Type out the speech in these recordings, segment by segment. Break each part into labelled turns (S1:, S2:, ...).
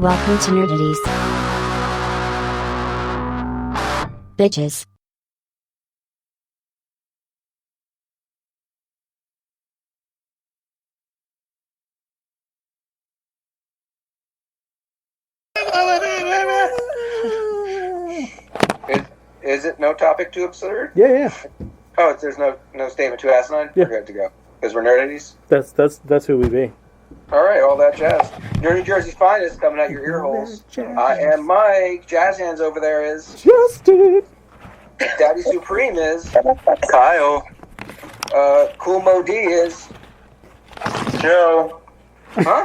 S1: Welcome to Nerdities. Bitches.
S2: Is it no topic too absurd?
S3: Yeah.
S2: Oh, there's no statement too asinine?
S3: Yeah.
S2: We're good to go. Because we're nerdities?
S3: That's who we be.
S2: Alright, all that jazz. Nerdy Jersey's finest coming out your ear holes. I am Mike. Jazz hands over there is
S3: Justin.
S2: Daddy Supreme is
S4: Kyle.
S2: Cool Mo D is
S4: Joe.
S2: Huh?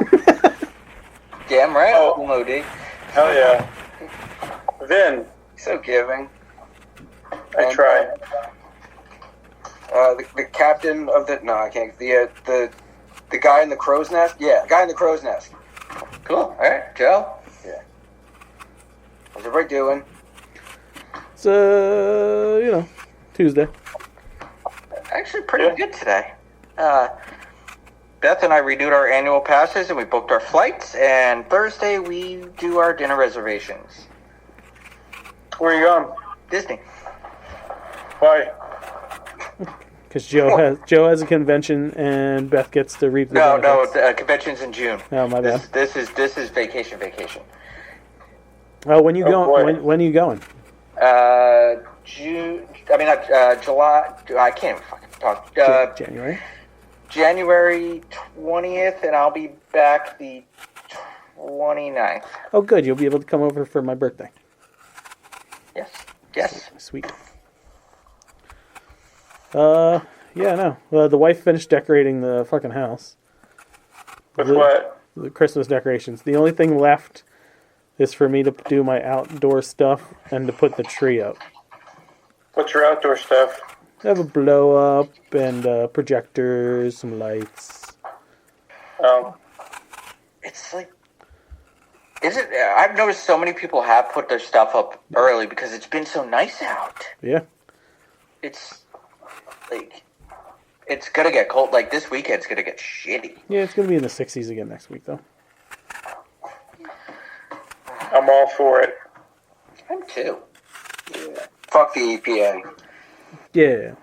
S2: Damn right,
S4: Oh.
S2: Cool Mo D.
S4: Hell yeah. Vin.
S2: So giving.
S4: I try.
S2: The captain of the... No, I can't. The guy in the crow's nest? Yeah, guy in the crow's nest. Cool. Alright, Joe? Yeah. How's everybody doing?
S3: It's, Tuesday.
S4: Actually pretty good today. Beth and I renewed our annual passes and we booked our flights, and Thursday we do our dinner reservations.
S5: Where are you going?
S4: Disney.
S5: Why?
S3: Because Joe has a convention and Beth gets to reap the
S4: No,
S3: benefits.
S4: the convention's in June.
S3: Oh, my bad.
S4: This is vacation.
S3: Oh, when you
S5: Oh,
S3: going?
S5: boy.
S3: When are you going?
S4: June. I mean, July. I can't even fucking talk.
S3: January.
S4: January 20th, and I'll be back the 29th.
S3: Oh, good. You'll be able to come over for my birthday.
S4: Yes.
S3: Sweet. Yeah, no. The wife finished decorating the fucking house.
S5: With what?
S3: The Christmas decorations. The only thing left is for me to do my outdoor stuff and to put the tree up.
S5: What's your outdoor stuff?
S3: I have a blow up and projectors, some lights.
S5: Oh,
S4: It's like, I've noticed so many people have put their stuff up early because it's been so nice out.
S3: Yeah.
S4: It's like, it's gonna get cold. Like this weekend's gonna get shitty.
S3: Yeah, it's going to be in the 60s again next week, though.
S5: I'm all for it.
S4: I'm too.
S2: Yeah. Fuck the EPA.
S3: Yeah.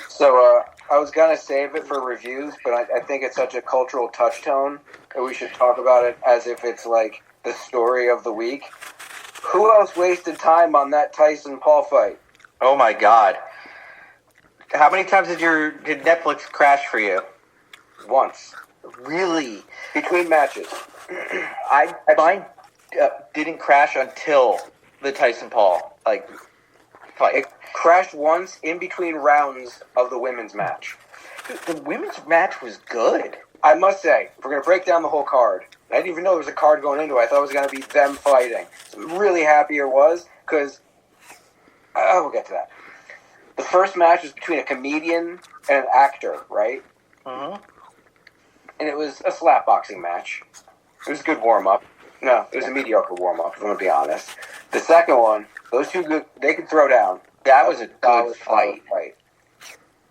S2: So, I was gonna save it for reviews, but I think it's such a cultural touchstone that we should talk about it as if it's like the story of the week. Who else wasted time on that Tyson-Paul fight?
S4: Oh my god. How many times did Netflix crash for you?
S2: Once.
S4: Really?
S2: Between matches.
S4: Mine didn't crash until the Tyson Paul fight.
S2: It crashed once in between rounds of the women's match.
S4: The women's match was good.
S2: I must say, if we're going to break down the whole card, I didn't even know there was a card going into it. I thought it was going to be them fighting. So I'm really happy it was, because... we'll get to that. The first match was between a comedian and an actor, right?
S4: Uh-huh.
S2: And it was a slap boxing match. It was a good warm-up. No, it was a mediocre warm-up, if I'm going to be honest. The second one, those two good, they could throw down.
S4: That was a good fight.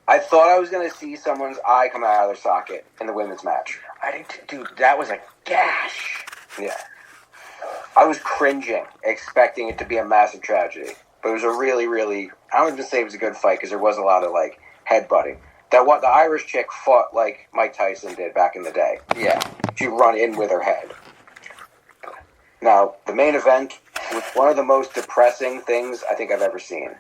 S2: I thought I was going to see someone's eye come out of their socket in the women's match.
S4: Dude, that was a gash.
S2: Yeah. I was cringing, expecting it to be a massive tragedy. But it was a really, really... I don't even say it was a good fight, because there was a lot of, headbutting. The Irish chick fought like Mike Tyson did back in the day.
S4: Yeah.
S2: She run in with her head. Now, the main event was one of the most depressing things I think I've ever seen.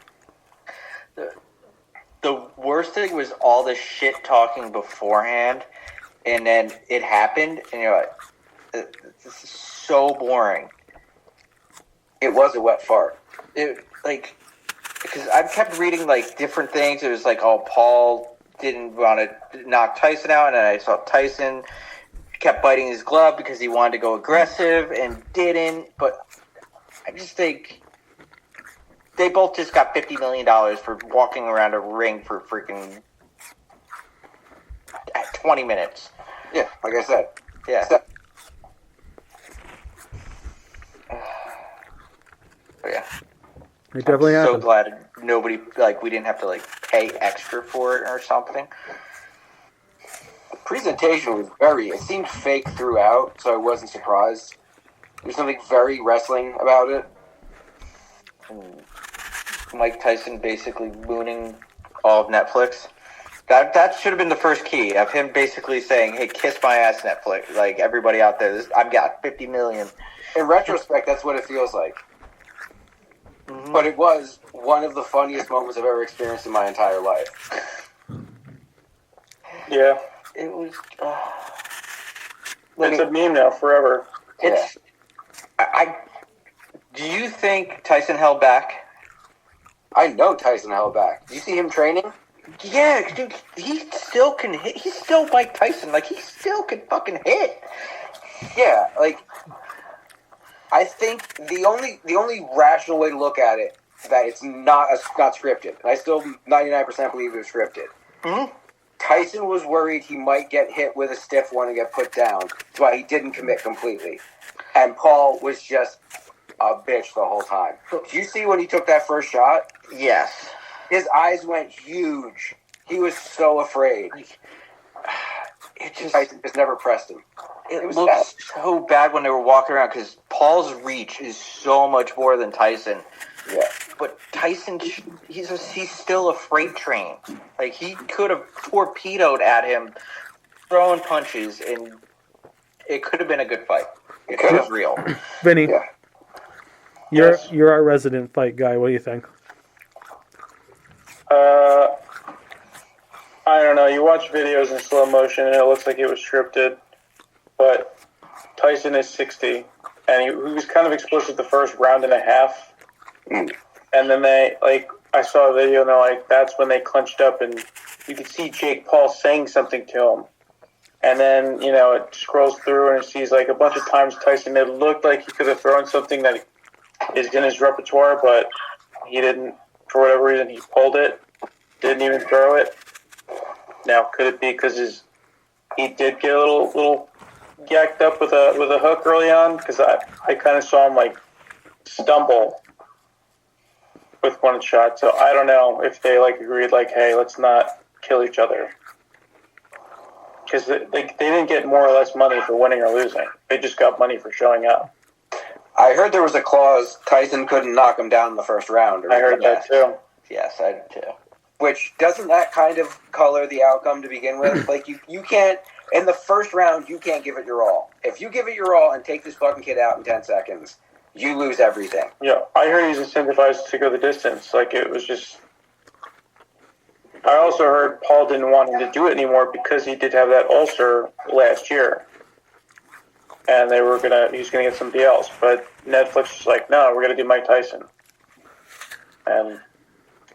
S4: The worst thing was all the shit talking beforehand, and then it happened, and you're like, this is so boring.
S2: It was a wet fart.
S4: Because I've kept reading, different things. It was Paul didn't want to knock Tyson out, and then I saw Tyson kept biting his glove because he wanted to go aggressive and didn't, but I just think they both just got $50 million for walking around a ring for freaking 20 minutes.
S2: Yeah, like I said.
S4: Yeah. Yeah.
S3: It definitely
S4: I'm so
S3: happened.
S4: glad nobody, we didn't have to, pay extra for it or something.
S2: presentation was it seemed fake throughout, so I wasn't surprised. There's something very wrestling about it.
S4: Mike Tyson basically mooning all of Netflix. That should have been the first key of him basically saying, "Hey, kiss my ass, Netflix!" Like everybody out there, I've got 50 million.
S2: In retrospect, that's what it feels like. Mm-hmm. But it was one of the funniest moments I've ever experienced in my entire life.
S5: Yeah.
S4: It was.
S5: It's a meme now forever.
S4: It's. Yeah. Do you think Tyson held back?
S2: I know Tyson held back. Do you see him training?
S4: Yeah, dude, he still can hit. He's still Mike Tyson. Like, he still can fucking hit.
S2: Yeah, like, I think the only rational way to look at it is that it's not scripted. And I still 99% believe it was scripted.
S4: Mm-hmm.
S2: Tyson was worried he might get hit with a stiff one and get put down. That's why he didn't commit completely. And Paul was just a bitch the whole time. Did you see when he took that first shot?
S4: Yes.
S2: His eyes went huge. He was so afraid. Tyson just never pressed him.
S4: It was so bad when they were walking around because Paul's reach is so much more than Tyson.
S2: Yeah.
S4: But Tyson, he's still a freight train. Like, he could have torpedoed at him, throwing punches, and it could have been a good fight. It was real.
S3: Vinny,
S2: yeah.
S3: You're our resident fight guy. What do you think?
S5: I don't know. You watch videos in slow motion and it looks like it was scripted. But Tyson is 60, and he was kind of explosive the first round and a half. And then I saw a video and they're like, that's when they clenched up and you could see Jake Paul saying something to him. And then, it scrolls through and it sees like a bunch of times Tyson, it looked like he could have thrown something that is in his repertoire, but he didn't. For whatever reason, he pulled it, didn't even throw it. Now, could it be because he did get a little yacked up with a hook early on? Because I kind of saw him like stumble with one shot. So I don't know if they agreed hey, let's not kill each other. Because they didn't get more or less money for winning or losing. They just got money for showing up.
S2: I heard there was a clause Tyson couldn't knock him down in the first round.
S5: I heard that too.
S4: Yes, I did too.
S2: Which, doesn't that kind of color the outcome to begin with? Like, you can't, in the first round, you can't give it your all. If you give it your all and take this fucking kid out in 10 seconds, you lose everything.
S5: Yeah, I heard he's incentivized to go the distance. It was just... I also heard Paul didn't want him to do it anymore because he did have that ulcer last year. And he was gonna get somebody else. But Netflix was like, no, we're gonna do Mike Tyson. And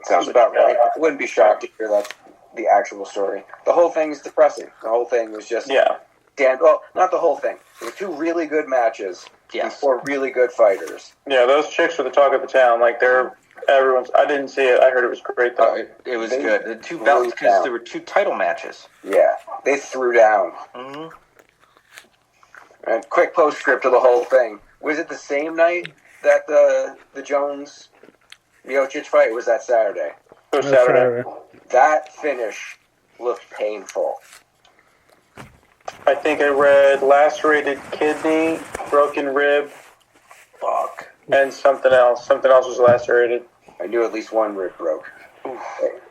S2: sounds about right. I wouldn't be shocked to hear that's the actual story. The whole thing is depressing. The whole thing was just well, not the whole thing. There were two really good matches and four really good fighters.
S5: Yeah, those chicks were the talk of the town. Everyone's. I didn't see it. I heard it was great though.
S4: It was good. The two belts because there were two title matches.
S2: Yeah, they threw down.
S4: Mm-hmm.
S2: And quick postscript to the whole thing. Was it the same night that the Jones Miocic fight? Was that Saturday?
S5: It was Saturday.
S2: That finish looked painful.
S5: I think I read lacerated kidney, broken rib, and something else. Something else was lacerated.
S2: I knew at least one rib broke.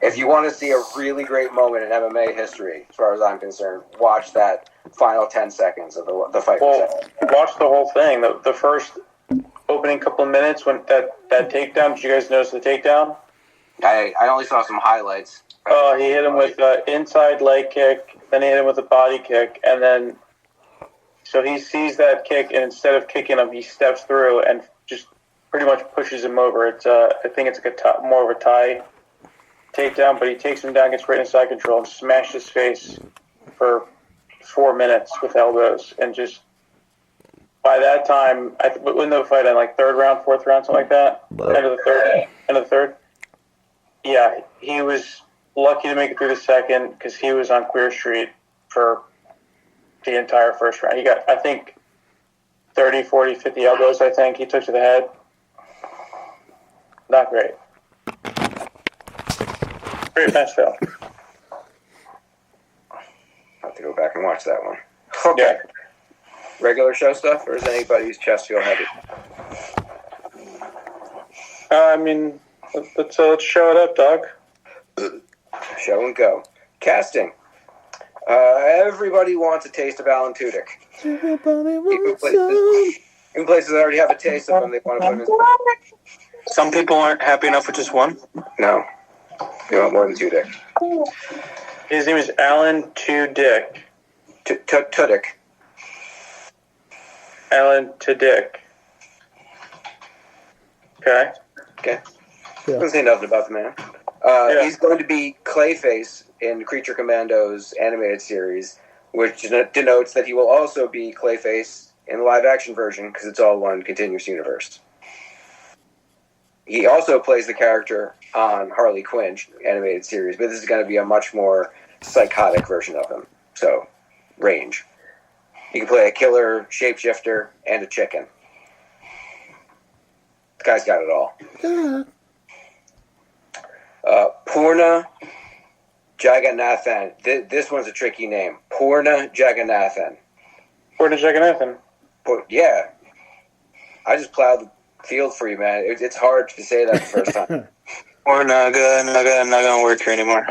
S2: If you want to see a really great moment in MMA history, as far as I'm concerned, watch that final 10 seconds of the fight.
S5: Well, watch the whole thing. The first opening couple of minutes when that takedown. Did you guys notice the takedown?
S2: I only saw some highlights.
S5: Oh, he hit him with an inside leg kick, then he hit him with a body kick, and then so he sees that kick, and instead of kicking him, he steps through and just pretty much pushes him over. It's I think it's more of a tie takedown, but he takes him down, gets right inside control, and smashed his face for 4 minutes with elbows, and just by that time, when the fight in third round, fourth round, something like that, end of the third. Yeah, he was lucky to make it through the second because he was on Queer Street for the entire first round. He got, I think, 30, 40, 50 elbows, I think, he took to the head. Not great. Great match, though.
S2: have to go back and watch that one. Okay.
S5: Yeah.
S2: Regular show stuff, or is anybody's chest feel heavy?
S5: I mean, let's show it up, dog.
S2: Show and go. Casting. Everybody wants a taste of Alan Tudyk.
S3: Everybody wants some.
S2: Even places that already have a taste of him, they want to put him in.
S6: Some people aren't happy enough with just one.
S2: No. You want more than Tudyk.
S5: His name is Alan Tudyk.
S2: Tudyk.
S5: Alan Tudyk. Okay.
S2: Okay.
S3: Yeah.
S2: Doesn't say nothing about the man.
S5: Yeah.
S2: He's going to be Clayface in Creature Commandos animated series, which denotes that he will also be Clayface in the live-action version, because it's all one continuous universe. He also plays the character on Harley Quinn animated series, but this is going to be a much more psychotic version of him. So, range. He can play a killer, shapeshifter, and a chicken. This guy's got it all. Purna Jagannathan. This one's a tricky name. Purna Jagannathan.
S5: Purna Jagannathan.
S2: Yeah. I just plowed the field for you, man. It's hard to say that the first time.
S6: Or Naga, not gonna work here anymore.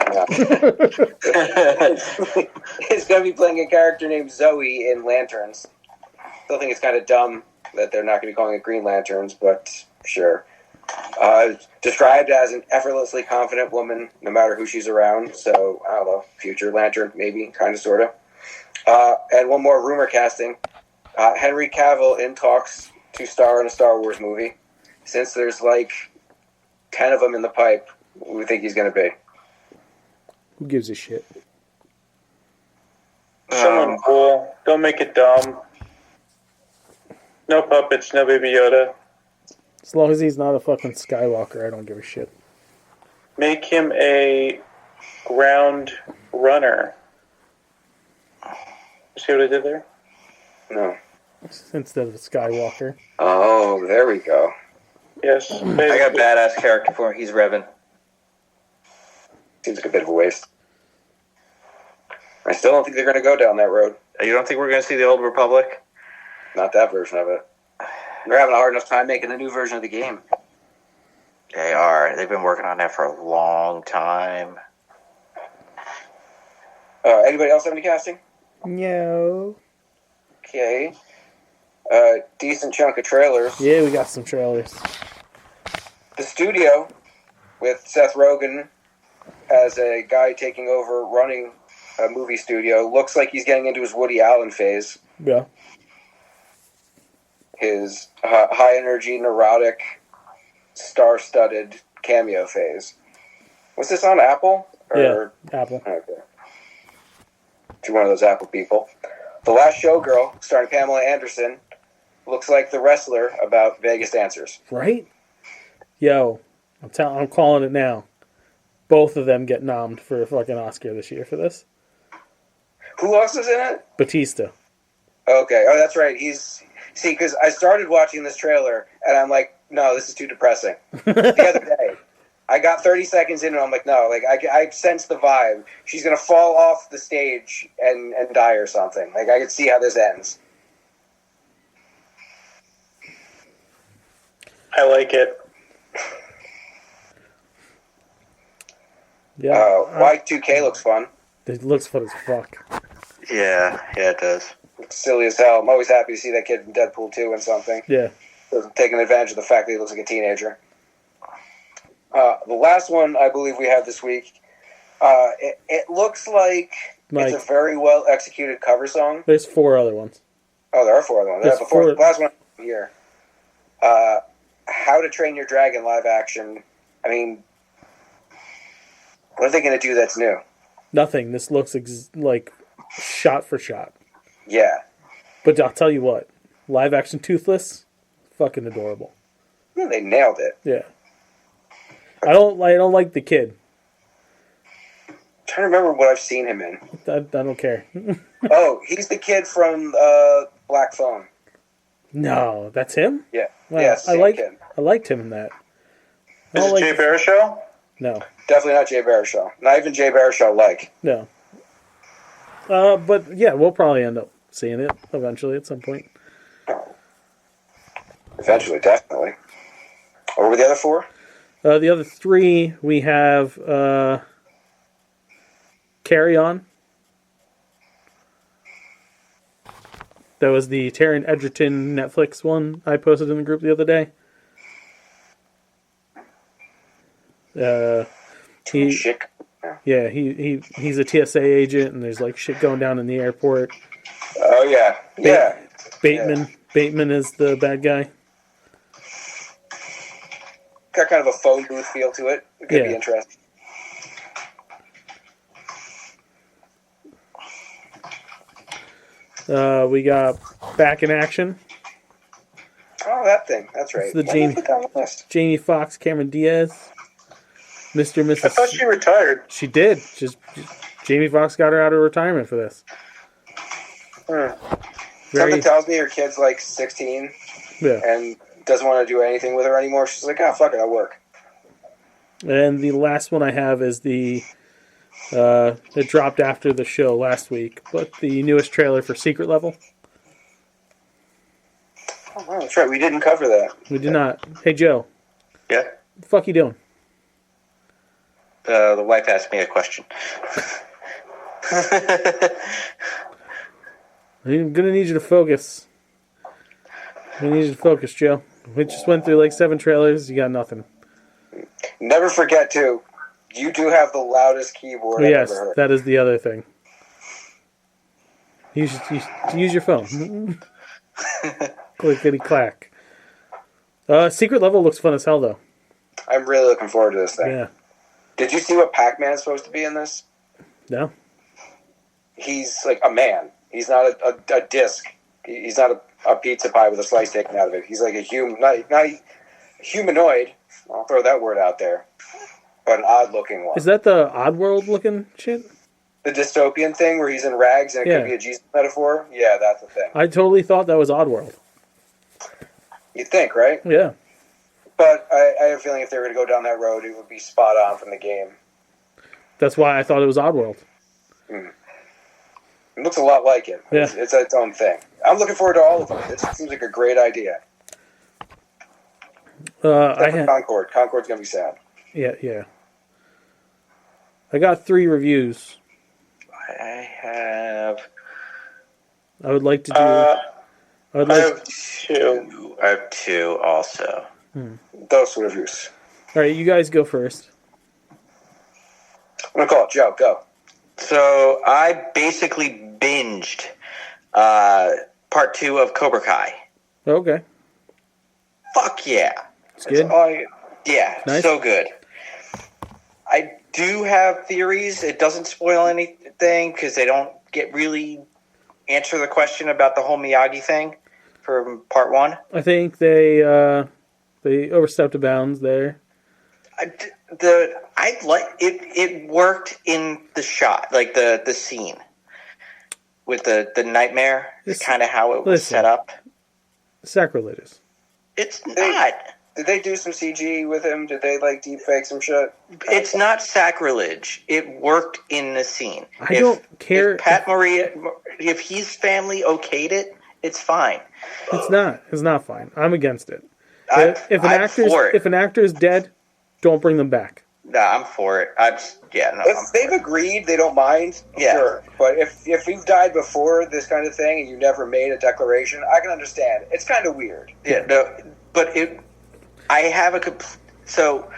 S2: He's going to be playing a character named Zoe in Lanterns. Still think it's kind of dumb that they're not going to be calling it Green Lanterns, but sure. Described as an effortlessly confident woman, no matter who she's around. So, I don't know, future Lantern, maybe, kind of, sort of. And one more rumor casting. Henry Cavill in talks to star in a Star Wars movie. Since there's like 10 of them in the pipe, we think he's going to be.
S3: Who gives a shit?
S5: Someone cool. Don't make it dumb. No puppets, no Baby Yoda.
S3: As long as he's not a fucking Skywalker, I don't give a shit.
S5: Make him a ground runner. You see what I did there?
S2: No.
S3: Instead of a Skywalker.
S2: Oh, there we go.
S5: Yes.
S4: I got a badass character for him. He's Revan.
S2: Seems like a bit of a waste. I still don't think they're going to go down that road.
S4: You don't think we're going to see the Old Republic?
S2: Not that version of it. They're having a hard enough time making a new version of the game.
S4: They are. They've been working on that for a long time.
S2: Anybody else have any casting?
S3: No.
S2: Okay. Decent chunk of trailers.
S3: Yeah, we got some trailers.
S2: The Studio, with Seth Rogen as a guy taking over running a movie studio, looks like he's getting into his Woody Allen phase.
S3: Yeah.
S2: His high-energy, neurotic, star-studded cameo phase. Was this on Apple?
S3: Yeah, Apple.
S2: Okay. If you're one of those Apple people. The Last Showgirl, starring Pamela Anderson, looks like The Wrestler about Vegas dancers.
S3: Right? Yo, I'm calling it now. Both of them get nommed for a fucking Oscar this year for this.
S2: Who else is in it?
S3: Batista.
S2: Okay. Oh, that's right. See, because I started watching this trailer, and I'm like, no, this is too depressing. The other day, I got 30 seconds in, and I'm like, no, like I sense the vibe. She's gonna fall off the stage and die or something. Like I could see how this ends.
S5: I like it.
S3: Yeah.
S2: Y2K looks fun.
S3: It looks fun as fuck.
S4: Yeah, it does.
S2: It's silly as hell. I'm always happy to see that kid in Deadpool 2 and something.
S3: Yeah.
S2: Taking advantage of the fact that he looks like a teenager. The last one I believe we have this week, it looks like it's a very well executed cover song.
S3: There's 4 other ones.
S2: Oh, there are 4 other ones.
S3: There's
S2: The last one here. How to Train Your Dragon live action. I mean, what are they going to do that's new?
S3: Nothing. This looks like shot for shot.
S2: Yeah.
S3: But I'll tell you what. Live action Toothless, fucking adorable.
S2: Yeah, they nailed it.
S3: Yeah. I don't like the kid.
S2: I'm trying to remember what I've seen him in.
S3: I don't care.
S2: Oh, he's the kid from Black Phone.
S3: No, that's him?
S2: Yeah.
S3: Wow.
S2: Yeah, same kid.
S3: I liked him in that.
S5: Is it Jay Baruchel?
S3: No.
S2: Definitely not Jay Baruchel. Not even Jay Baruchel like.
S3: No. But yeah, we'll probably end up seeing it eventually at some point.
S2: Eventually, definitely. What were the other 4?
S3: The other 3 we have Carry On. That was the Taron Egerton Netflix one I posted in the group the other day. He's a TSA agent, and there's like shit going down in the airport.
S2: Oh yeah, yeah.
S3: Bateman is the bad guy.
S2: Got kind of a phone booth feel to it. It could be interesting.
S3: We got Back in Action.
S2: Oh, that thing. That's right.
S3: It's the Jamie Foxx, Cameron Diaz, Mr. and Mrs.
S5: I thought she retired.
S3: She did. Jamie Foxx got her out of retirement for this.
S2: Something tells me her kid's like 16 and doesn't want to do anything with her anymore. She's like, fuck it, I'll work.
S3: And the last one I have is it dropped after the show last week, but the newest trailer for Secret Level.
S2: Oh, wow, that's right. We didn't cover that.
S3: We did not. Hey, Joe.
S4: Yeah?
S3: What the fuck you doing?
S4: The wife asked me a question.
S3: I'm going to need you to focus. Joe. We just went through like 7 trailers. You got nothing.
S2: Never forget, too, you do have the loudest keyboard I've ever heard.
S3: That is the other thing. You should use your phone. Clickety clack. Secret Level looks fun as hell, though.
S2: I'm really looking forward to this thing.
S3: Yeah.
S2: Did you see what Pac-Man's supposed to be in this?
S3: No.
S2: He's like a man. He's not a disc. He's not a pizza pie with a slice taken out of it. He's like a human, not a humanoid. I'll throw that word out there. But an odd-looking one.
S3: Is that the Oddworld looking shit?
S2: The dystopian thing where he's in rags and it could be a Jesus metaphor? Yeah, that's the thing.
S3: I totally thought that was Oddworld.
S2: You'd think, right?
S3: Yeah.
S2: But I have a feeling if they were to go down that road, it would be spot on from the game.
S3: That's why I thought it was Oddworld.
S2: It looks a lot like it.
S3: Yeah.
S2: It's its own thing. I'm looking forward to all of them. It seems like a great idea. Concord. Concord's going to be sad.
S3: Yeah. I got 3 reviews.
S4: I
S3: would like to do...
S5: I have 2.
S4: I have 2 also.
S2: Those reviews.
S3: All right, you guys go first.
S2: I'm going to call it Joe. Go.
S4: So I basically binged part 2 of Cobra Kai.
S3: Okay.
S4: Fuck yeah.
S3: It's good?
S4: Yeah,
S3: nice.
S4: So good. I do have theories. It doesn't spoil anything because they don't really answer the question about the whole Miyagi thing from part 1.
S3: I think they overstepped the bounds there.
S4: I like it. It worked in the shot, like the scene with the nightmare. It's kind of how it was set up.
S3: Sacrilegious.
S4: It's not.
S2: Did they do some CG with him? Did they like deep fake some shit?
S4: It's not sacrilege. It worked in the scene.
S3: I don't care.
S4: If Pat Maria, if his family okayed it, it's fine.
S3: It's not. It's not fine. I'm against it.
S4: I'm
S3: If an actor is dead, don't bring them back.
S4: Nah, I'm for it.
S2: If they've agreed, they don't mind.
S4: Yeah.
S2: Sure. But if you've died before this kind of thing and you never made a declaration, I can understand. It's kind of weird.
S4: Yeah. No, but I have so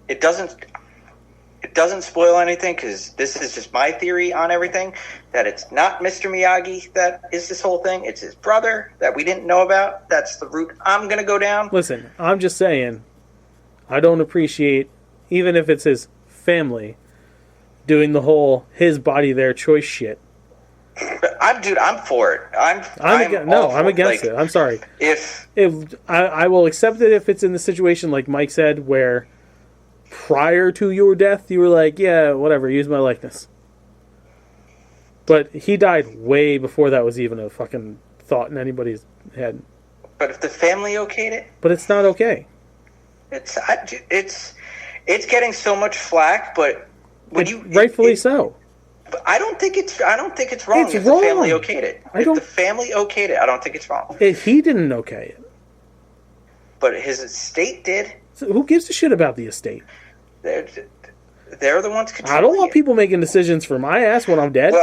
S4: it doesn't spoil anything because this is just my theory on everything, that it's not Mr. Miyagi that is this whole thing. It's his brother that we didn't know about. That's the route I'm going to go down.
S3: Listen, I'm just saying, I don't appreciate, even if it's his family, doing the whole his body their choice shit.
S4: I'm for it. I'm
S3: against it. I'm sorry.
S4: If
S3: I will accept it if it's in the situation like Mike said, where prior to your death you were like, yeah, whatever, use my likeness. But he died way before that was even a fucking thought in anybody's head.
S4: But if the family okayed it,
S3: but it's not okay.
S4: It's getting so much flack, but when
S3: rightfully so.
S4: I don't think it's wrong
S3: It's
S4: if
S3: wrong.
S4: the family okayed it.
S3: I
S4: If
S3: don't-
S4: the family okayed it, I don't think it's wrong.
S3: He didn't okay it.
S4: But his estate did.
S3: So who gives a shit about the estate?
S4: They're the ones controlling
S3: I don't want
S4: it.
S3: people making decisions for my ass when I'm dead.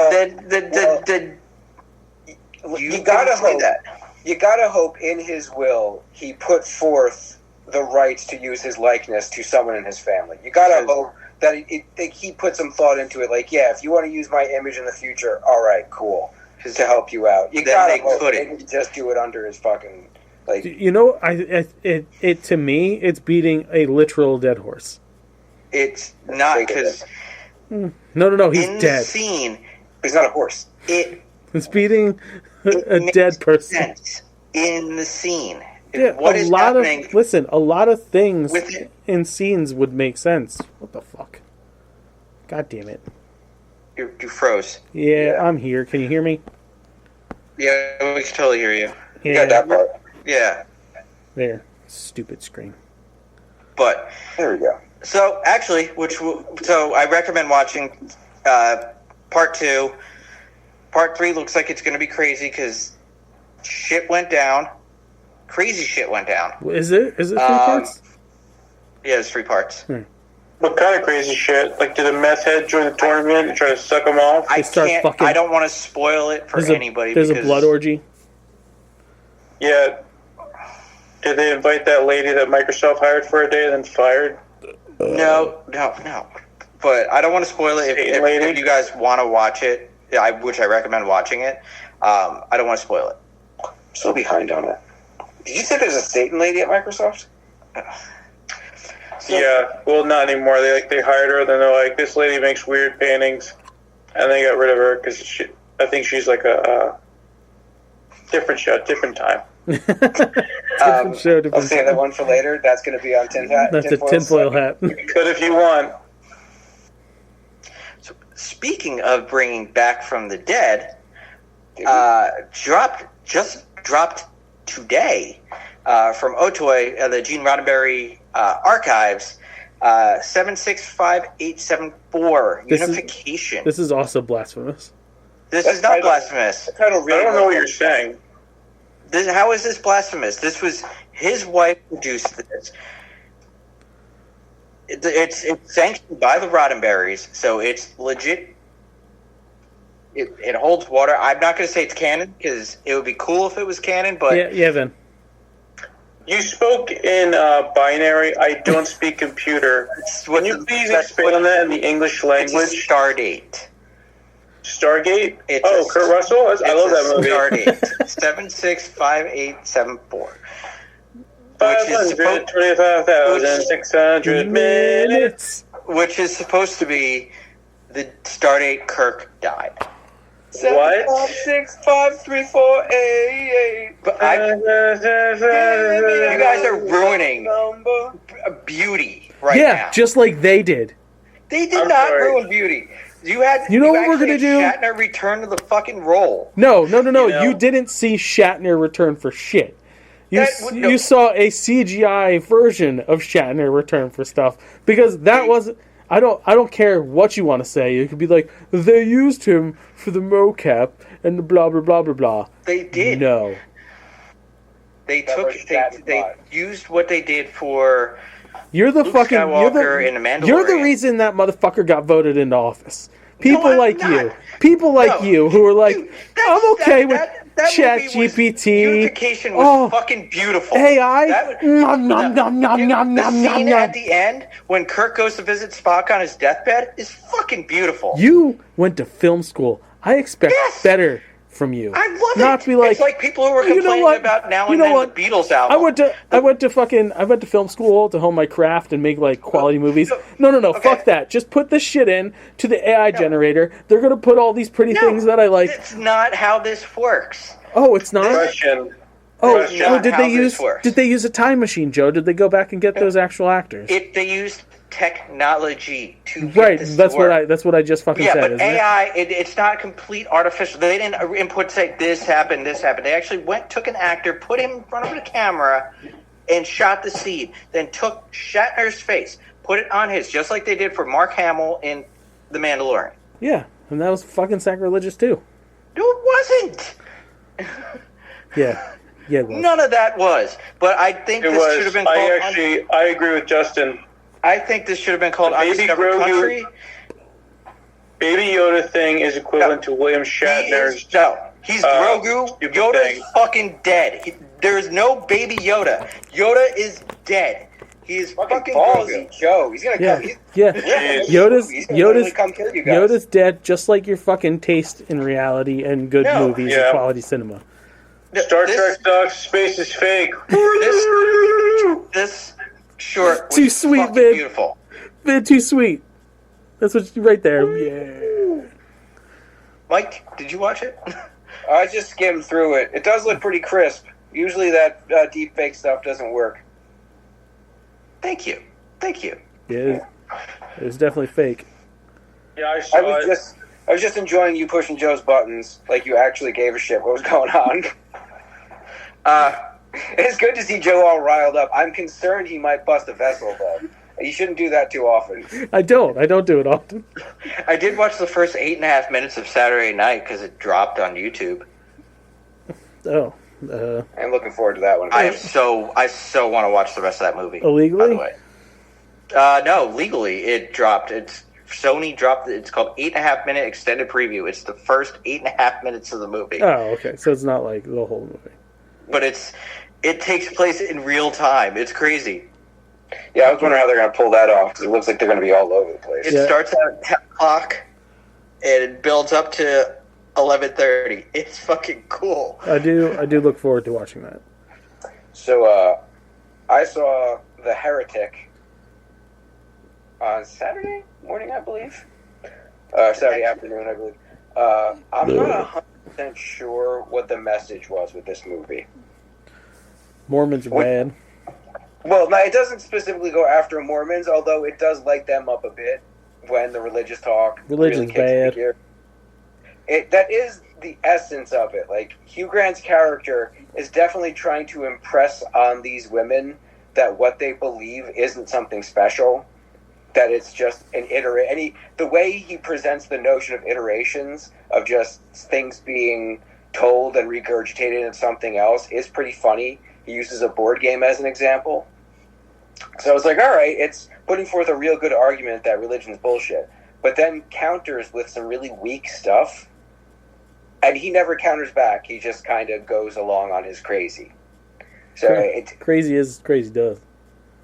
S2: You gotta hope
S4: that.
S2: You gotta hope in his will he put forth the rights to use his likeness to someone in his family. You gotta hope that he put some thought into it. Like, yeah, if you want to use my image in the future, all right, cool, to help you out. You
S4: Then
S2: gotta
S4: they
S2: hope
S4: could
S2: they didn't just do it under his fucking like.
S3: You know, it to me, it's beating a literal dead horse.
S4: It's not because
S3: No, he's
S4: in
S3: dead.
S4: the scene,
S2: He's not a horse.
S3: It's beating a
S4: makes
S3: dead person.
S4: sense in the scene.
S3: Yeah,
S4: What is happening?
S3: a lot of things
S4: with it?
S3: in scenes would make sense. What the fuck? God damn it.
S4: You froze.
S3: Yeah, I'm here. Can you hear me?
S4: Yeah, we can totally hear you.
S2: You got that part.
S4: Yeah,
S3: There. Stupid screen.
S4: but
S2: There we go.
S4: so actually, so I recommend watching part 2. Part 3 looks like it's going to be crazy because shit went down. Crazy shit went down.
S3: Is it 3 parts?
S4: Yeah, it's 3 parts.
S5: What kind of crazy shit? Like, did a meth head join the tournament and try to suck him off?
S4: I
S3: start
S4: can't.
S3: fucking-
S4: I don't want to spoil it for anybody.
S3: There's a
S4: because
S3: blood orgy.
S5: Yeah. Did they invite that lady that Microsoft hired for a day and then fired?
S4: No. But I don't want to spoil it. If you guys want to watch it, which I recommend watching it, I don't want to spoil it.
S2: I'm so behind on it. Did you say there's a Satan lady at Microsoft?
S5: Yeah, well, not anymore. They hired her, then they're like, this lady makes weird paintings, and they got rid of her because I think she's like a different show, different time.
S3: Different show, different
S2: I'll save that one for later. That's going to be on Tin Hat.
S3: That's a tinfoil hat.
S5: But if you want,
S4: So, speaking of bringing back from the dead, just dropped today from Otoy, the Gene Roddenberry archives, 765874 Unification.
S3: This is also blasphemous.
S4: This is not blasphemous.
S2: The title
S5: I
S2: really
S5: don't know what you're saying.
S4: How is this blasphemous? This was his wife produced this. It's sanctioned by the Roddenberrys, so it's legit. It holds water. I'm not going to say it's canon because it would be cool if it was canon, but
S3: Yeah, Vin.
S5: You spoke in binary. I don't speak computer. Can you please expand on that in the English
S4: it's a
S5: language?
S4: Stardate.
S5: Stargate?
S4: It's
S5: Kurt Russell? I love that movie.
S4: Stardate 765874. Which is supposed
S5: 525,600 minutes.
S4: which is supposed to be the Stardate Kirk died.
S5: What?
S2: 65348.
S4: But you guys are ruining beauty right
S3: Yeah,
S4: now.
S3: just like they did.
S4: They did
S5: I'm
S4: not
S5: sorry.
S4: ruin beauty. You what
S3: we're gonna do?
S4: Shatner return to the fucking role.
S3: No.
S5: You know?
S3: You didn't see Shatner return for shit. You
S4: No.
S3: you saw a CGI version of Shatner return for stuff because that wasn't. I don't care what you want to say. You could be like they used him for the mocap and the blah blah blah blah blah.
S4: They did.
S3: No.
S4: They
S2: That
S4: took.
S2: was Shatner
S4: They
S2: bot.
S4: used what they did for
S3: You're the
S4: Luke
S3: fucking.
S4: Skywalker in The
S3: You're the
S4: Mandalorian.
S3: reason that motherfucker got voted into office. People
S4: I'm
S3: like
S4: not.
S3: you. People like
S4: No.
S3: you who are like,
S4: Dude,
S3: I'm okay with
S4: that
S3: Chat
S4: movie was-
S3: GPT.
S4: Unification was
S3: Oh.
S4: fucking beautiful.
S3: AI.
S4: That was-
S3: Nom nom nom nom
S4: Dude,
S3: nom
S4: the
S3: nom nom
S4: scene
S3: nom.
S4: at the end when Kirk goes to visit Spock on his deathbed is fucking beautiful.
S3: You went to film school. I expect
S4: Yes.
S3: better from you.
S4: I love
S3: Not
S4: it.
S3: be like,
S4: it's like people who were
S3: "You know
S4: complaining
S3: what?
S4: about now
S3: You
S4: and
S3: know
S4: then
S3: what?
S4: the Beatles album.
S3: I went to film school to hone my craft and make like quality movies. No,
S4: Okay.
S3: fuck that. Just put this shit in to the AI generator. They're gonna put all these pretty things that I like.
S4: That's not how this works.
S3: Oh, it's not.
S5: Question.
S3: Oh,
S5: Question.
S3: oh, did
S4: How
S3: they
S4: this
S3: use
S4: works.
S3: did they use a time machine, Joe? Did they go back and get those actual actors?
S4: They used technology to get
S3: Right,
S4: this
S3: that's
S4: to work.
S3: that's what I just fucking
S4: Yeah,
S3: said,
S4: but
S3: isn't it?
S4: AI, it's not complete artificial. They didn't input say this happened, this happened. They actually took an actor, put him in front of the camera, and shot the scene. Then took Shatner's face, put it on his, just like they did for Mark Hamill in The Mandalorian.
S3: Yeah, And that was fucking sacrilegious too.
S4: No, it wasn't.
S3: Yeah. Yeah, it was.
S4: None of that was. But I think
S5: It
S4: this should
S5: was.
S4: have been called.
S5: I agree with Justin.
S4: I think this should have been called
S5: The Baby
S4: Undiscovered
S5: Grogu-
S4: Country.
S5: Baby Yoda thing is equivalent to William Shatner's.
S4: He's Grogu.
S5: stupid
S4: Yoda
S5: thing.
S4: is fucking dead. There is no Baby Yoda. Yoda is dead. He is fucking
S2: ballsy,
S4: Grogu.
S2: Joe. He's gonna
S3: Yeah.
S2: come.
S3: Yeah.
S2: He's gonna literally come kill you guys.
S3: Yoda's dead, just like your fucking taste in reality and good
S4: No.
S3: movies
S5: Yeah.
S3: and quality cinema.
S5: Star
S4: This-
S5: Trek sucks. Space is fake.
S4: This short was
S3: Too sweet,
S4: fucking
S3: babe.
S4: beautiful.
S3: Bit too sweet. That's what right there. Yeah.
S4: Mike, did you watch it?
S2: I just skimmed through it. It does look pretty crisp. Usually that deep fake stuff doesn't work.
S4: Thank you.
S3: Yeah. It was definitely fake.
S5: Yeah, I saw
S2: I was
S5: it.
S2: just enjoying you pushing Joe's buttons like you actually gave a shit what was going on. It's good to see Joe all riled up. I'm concerned he might bust a vessel though. You shouldn't do that too often.
S3: I don't do it often.
S4: I did watch the first 8.5 minutes of Saturday Night because it dropped on YouTube.
S3: Oh.
S2: I'm looking forward to that one.
S4: I so want to watch the rest of that movie.
S3: Illegally?
S4: By the way. No, legally it dropped. Sony dropped it. It's called 8.5 minute extended preview. It's the first 8.5 minutes of the movie.
S3: Oh, okay. So it's not like the whole movie.
S4: But it takes place in real time. It's crazy.
S2: Yeah, I was wondering how they're going to pull that off because it looks like they're going to be all over the place.
S4: It starts at 10 o'clock and it builds up to 11:30. It's fucking cool.
S3: I do look forward to watching that.
S2: So, I saw The Heretic on Saturday morning, I believe. Saturday afternoon, I believe. I'm not 100% sure what the message was with this movie.
S3: Mormons are bad.
S2: Well, no, it doesn't specifically go after Mormons, although it does light them up a bit when the religious talk
S3: Religion's
S2: really kicks into
S3: bad.
S2: gear. That is the essence of it. Like, Hugh Grant's character is definitely trying to impress on these women that what they believe isn't something special, that it's just an the way he presents the notion of iterations, of just things being told and regurgitated into something else, is pretty funny. He uses a board game as an example. So I was like, all right, it's putting forth a real good argument that religion's bullshit, but then counters with some really weak stuff. And he never counters back. He just kind of goes along on his crazy. So
S3: Crazy as crazy does.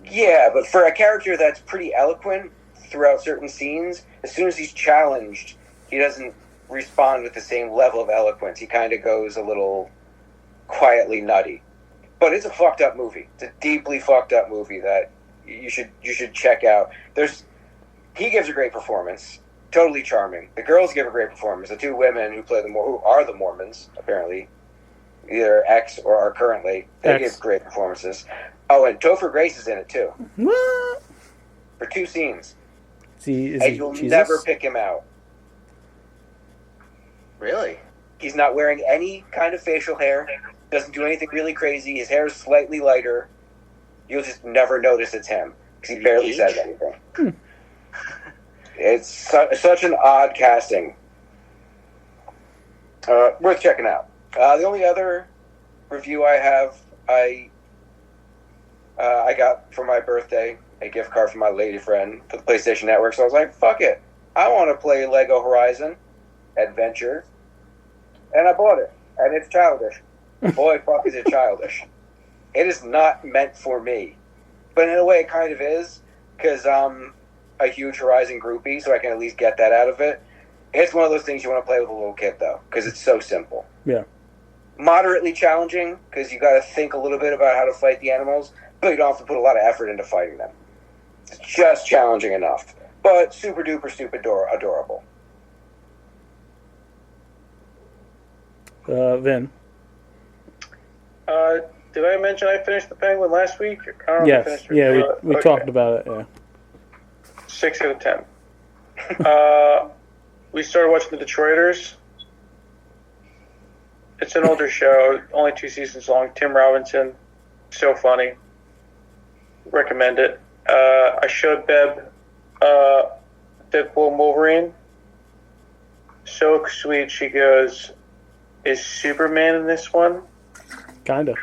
S2: yeah, but for a character that's pretty eloquent throughout certain scenes, as soon as he's challenged, he doesn't respond with the same level of eloquence. He kind of goes a little quietly nutty. But it's a fucked up movie. It's a deeply fucked up movie that you should check out. He gives a great performance. Totally charming. The girls give a great performance. The two women who are the Mormons, apparently, either ex or are currently, they give great performances. Oh, and Topher Grace is in it too.
S3: What?
S2: For 2 scenes.
S3: Is
S2: And
S3: he
S2: you'll
S3: Jesus?
S2: never pick him out.
S4: Really?
S2: He's not wearing any kind of facial hair. Doesn't do anything really crazy. His hair is slightly lighter. You'll just never notice it's him because he barely says anything. It's such an odd casting. Worth checking out. The only other review I have, I got for my birthday a gift card from my lady friend for the PlayStation Network. So I was like, fuck it. I want to play Lego Horizon Adventure. And I bought it. And it's childish. Boy, fuck, is it childish. It is not meant for me. But in a way, it kind of is, because I'm a huge Horizon groupie, so I can at least get that out of it. It's one of those things you want to play with a little kid, though, because it's so simple.
S3: Yeah.
S2: Moderately challenging, because you got to think a little bit about how to fight the animals, but you don't have to put a lot of effort into fighting them. It's just challenging enough. But super duper stupid adorable.
S3: Vin.
S5: Did I mention I finished The Penguin last week? I don't know if I
S3: Yes.
S5: finished it.
S3: Yeah, we
S5: Okay.
S3: talked about it. Yeah.
S5: 6 out of 10. We started watching The Detroiters. It's an older show, only 2 seasons long. Tim Robinson, so funny. Recommend it. I showed Beb Deadpool and Wolverine. so sweet. She goes, "Is Superman in this one?"
S3: Kinda.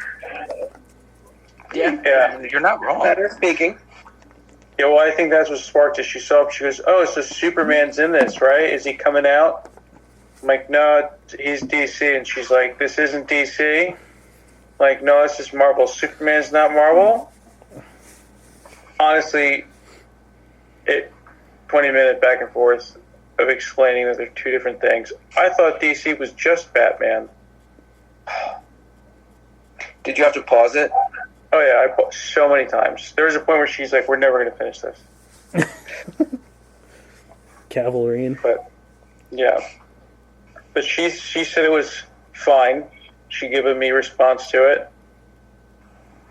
S5: Yeah.
S4: You're not wrong.
S2: Better speaking.
S5: Yeah, well, I think that's what sparked it. She saw it. She goes, "Oh, so Superman's in this, right? Is he coming out?" I'm like, "No, he's DC." And she's like, "This isn't DC?" I'm like, "No, this is Marvel. Superman's not Marvel." Honestly, 20-minute back and forth of explaining that they're two different things. I thought DC was just Batman.
S2: Did you have to pause it?
S5: Oh yeah, I paused so many times. There was a point where she's like, "We're never going to finish this."
S3: Cavalry.
S5: But yeah, but she said it was fine. She gave me a response to it.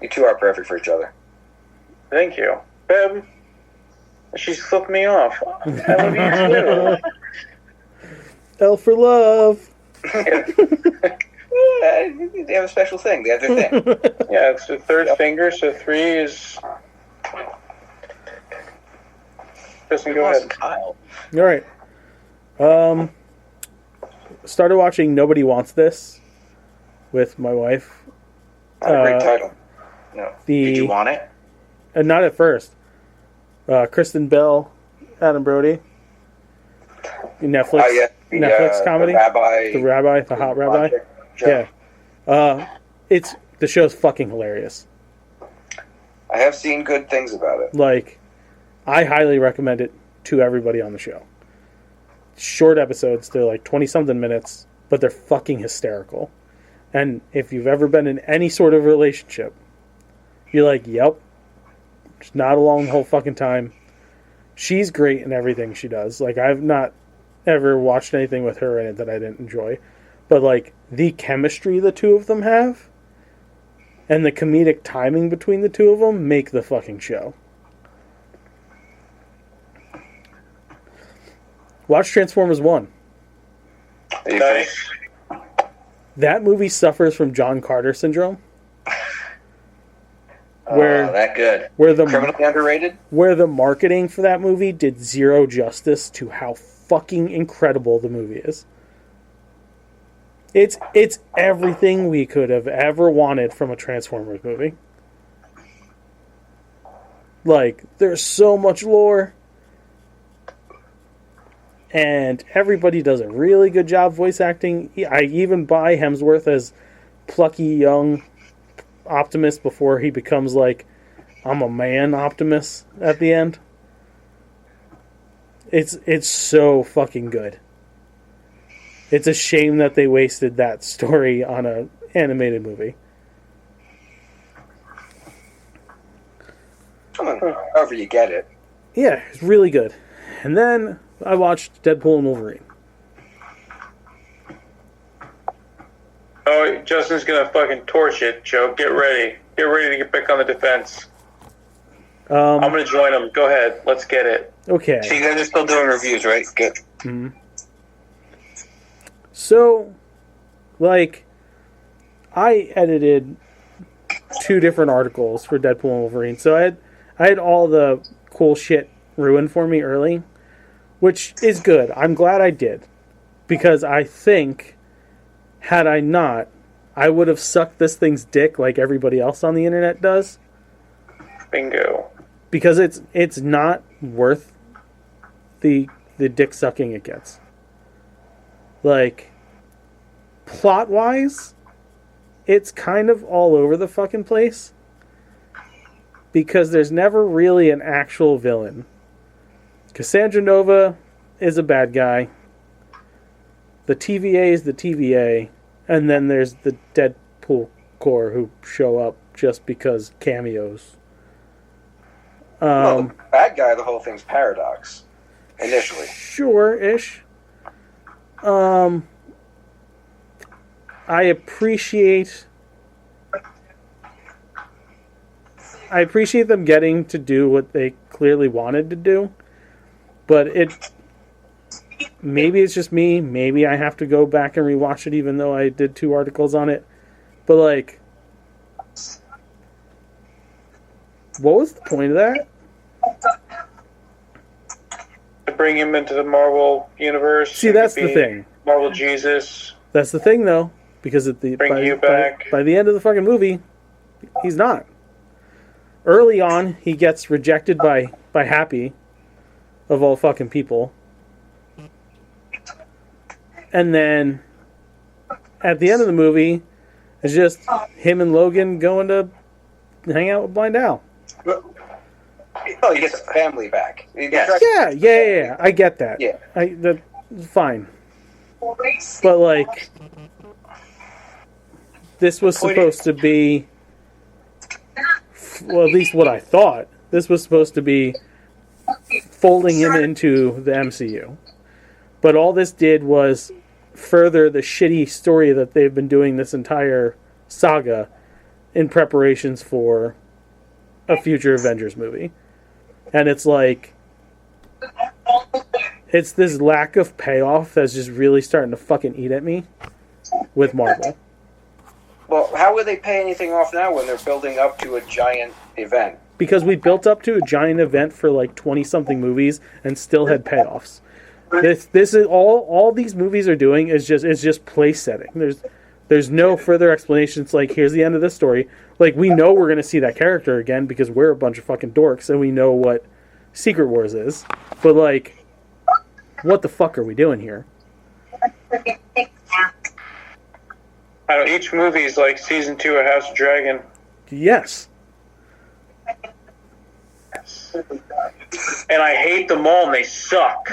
S2: You two are perfect for each other.
S5: Thank you, Beb. She's flipped me off. I love you too.
S3: L for love.
S2: They have a special thing. They have their thing.
S5: Yeah, it's the third finger, so 3 is. Justin, go ahead.
S2: Kyle.
S3: All right. Started watching Nobody Wants This with my wife.
S2: Not a great title.
S4: No.
S3: The
S4: Did you want it?
S3: not at first. Kristen Bell, Adam Brody. Netflix.
S2: Oh, yeah.
S3: Netflix comedy.
S2: The rabbi.
S3: The hot rabbi.
S2: Show.
S3: Yeah. The show's fucking hilarious.
S2: I have seen good things about it.
S3: Like, I highly recommend it to everybody on the show. Short episodes, they're like 20-something minutes, but they're fucking hysterical. And if you've ever been in any sort of relationship, you're like, yep, just not alone the whole fucking time. She's great in everything she does. Like, I've not ever watched anything with her in it that I didn't enjoy. But, like, the chemistry the two of them have and the comedic timing between the two of them make the fucking show. Watch Transformers 1.
S2: Are you
S5: Nice.
S3: That movie suffers from John Carter syndrome. Where
S4: That good.
S2: criminally underrated?
S3: where the marketing for that movie did zero justice to how fucking incredible the movie is. It's everything we could have ever wanted from a Transformers movie. Like, there's so much lore. And everybody does a really good job voice acting. I even buy Hemsworth as plucky young Optimus before he becomes like, I'm a man Optimus at the end. It's so fucking good. It's a shame that they wasted that story on an animated movie.
S2: However you get it.
S3: Yeah, it's really good. And then I watched Deadpool and Wolverine.
S5: Oh, Justin's gonna fucking torch it, Joe. Get ready. Get ready to get back on the defense. I'm gonna join him. Go ahead. Let's get it.
S3: Okay.
S6: So you guys are still doing reviews, right? Good.
S3: Mm-hmm. So, like, I edited 2 different articles for Deadpool and Wolverine. So I had all the cool shit ruined for me early, which is good. I'm glad I did. Because I think, had I not, I would have sucked this thing's dick like everybody else on the internet does.
S5: Bingo.
S3: Because it's not worth the dick sucking it gets. Like, plot-wise, it's kind of all over the fucking place. Because there's never really an actual villain. Cassandra Nova is a bad guy. The TVA is the TVA. And then there's the Deadpool Corps who show up just because cameos.
S2: Well, the bad guy, the whole thing's Paradox. Initially.
S3: Sure-ish. I appreciate them getting to do what they clearly wanted to do, but maybe it's just me, maybe I have to go back and rewatch it even though I did 2 articles on it, but like, what was the point of that?
S5: To bring him into the Marvel universe.
S3: See, that's the thing.
S5: Marvel Jesus.
S3: That's the thing, though, because at the
S5: Bring you back.
S3: by the end of the fucking movie, he's not. Early on, he gets rejected by Happy, of all fucking people. And then, at the end of the movie, it's just him and Logan going to hang out with Blind Al.
S2: Oh, he gets his family back.
S3: Yeah. I get that.
S2: Yeah.
S3: That's fine. But, like, this was supposed to be, well, at least what I thought, this was supposed to be folding him into the MCU. But all this did was further the shitty story that they've been doing this entire saga in preparations for a future Avengers movie. And it's like, it's this lack of payoff that's just really starting to fucking eat at me with Marvel.
S2: Well, how would they pay anything off now when they're building up to a giant event?
S3: Because we built up to a giant event for like 20-something movies and still had payoffs. This is all these movies are doing is just place setting. There's no further explanation. It's like, here's the end of this story. Like, we know we're going to see that character again because we're a bunch of fucking dorks and we know what Secret Wars is. But, like, what the fuck are we doing here?
S5: I don't know, each movie is like season 2 of House of Dragon.
S3: Yes.
S5: And I hate them all and they suck.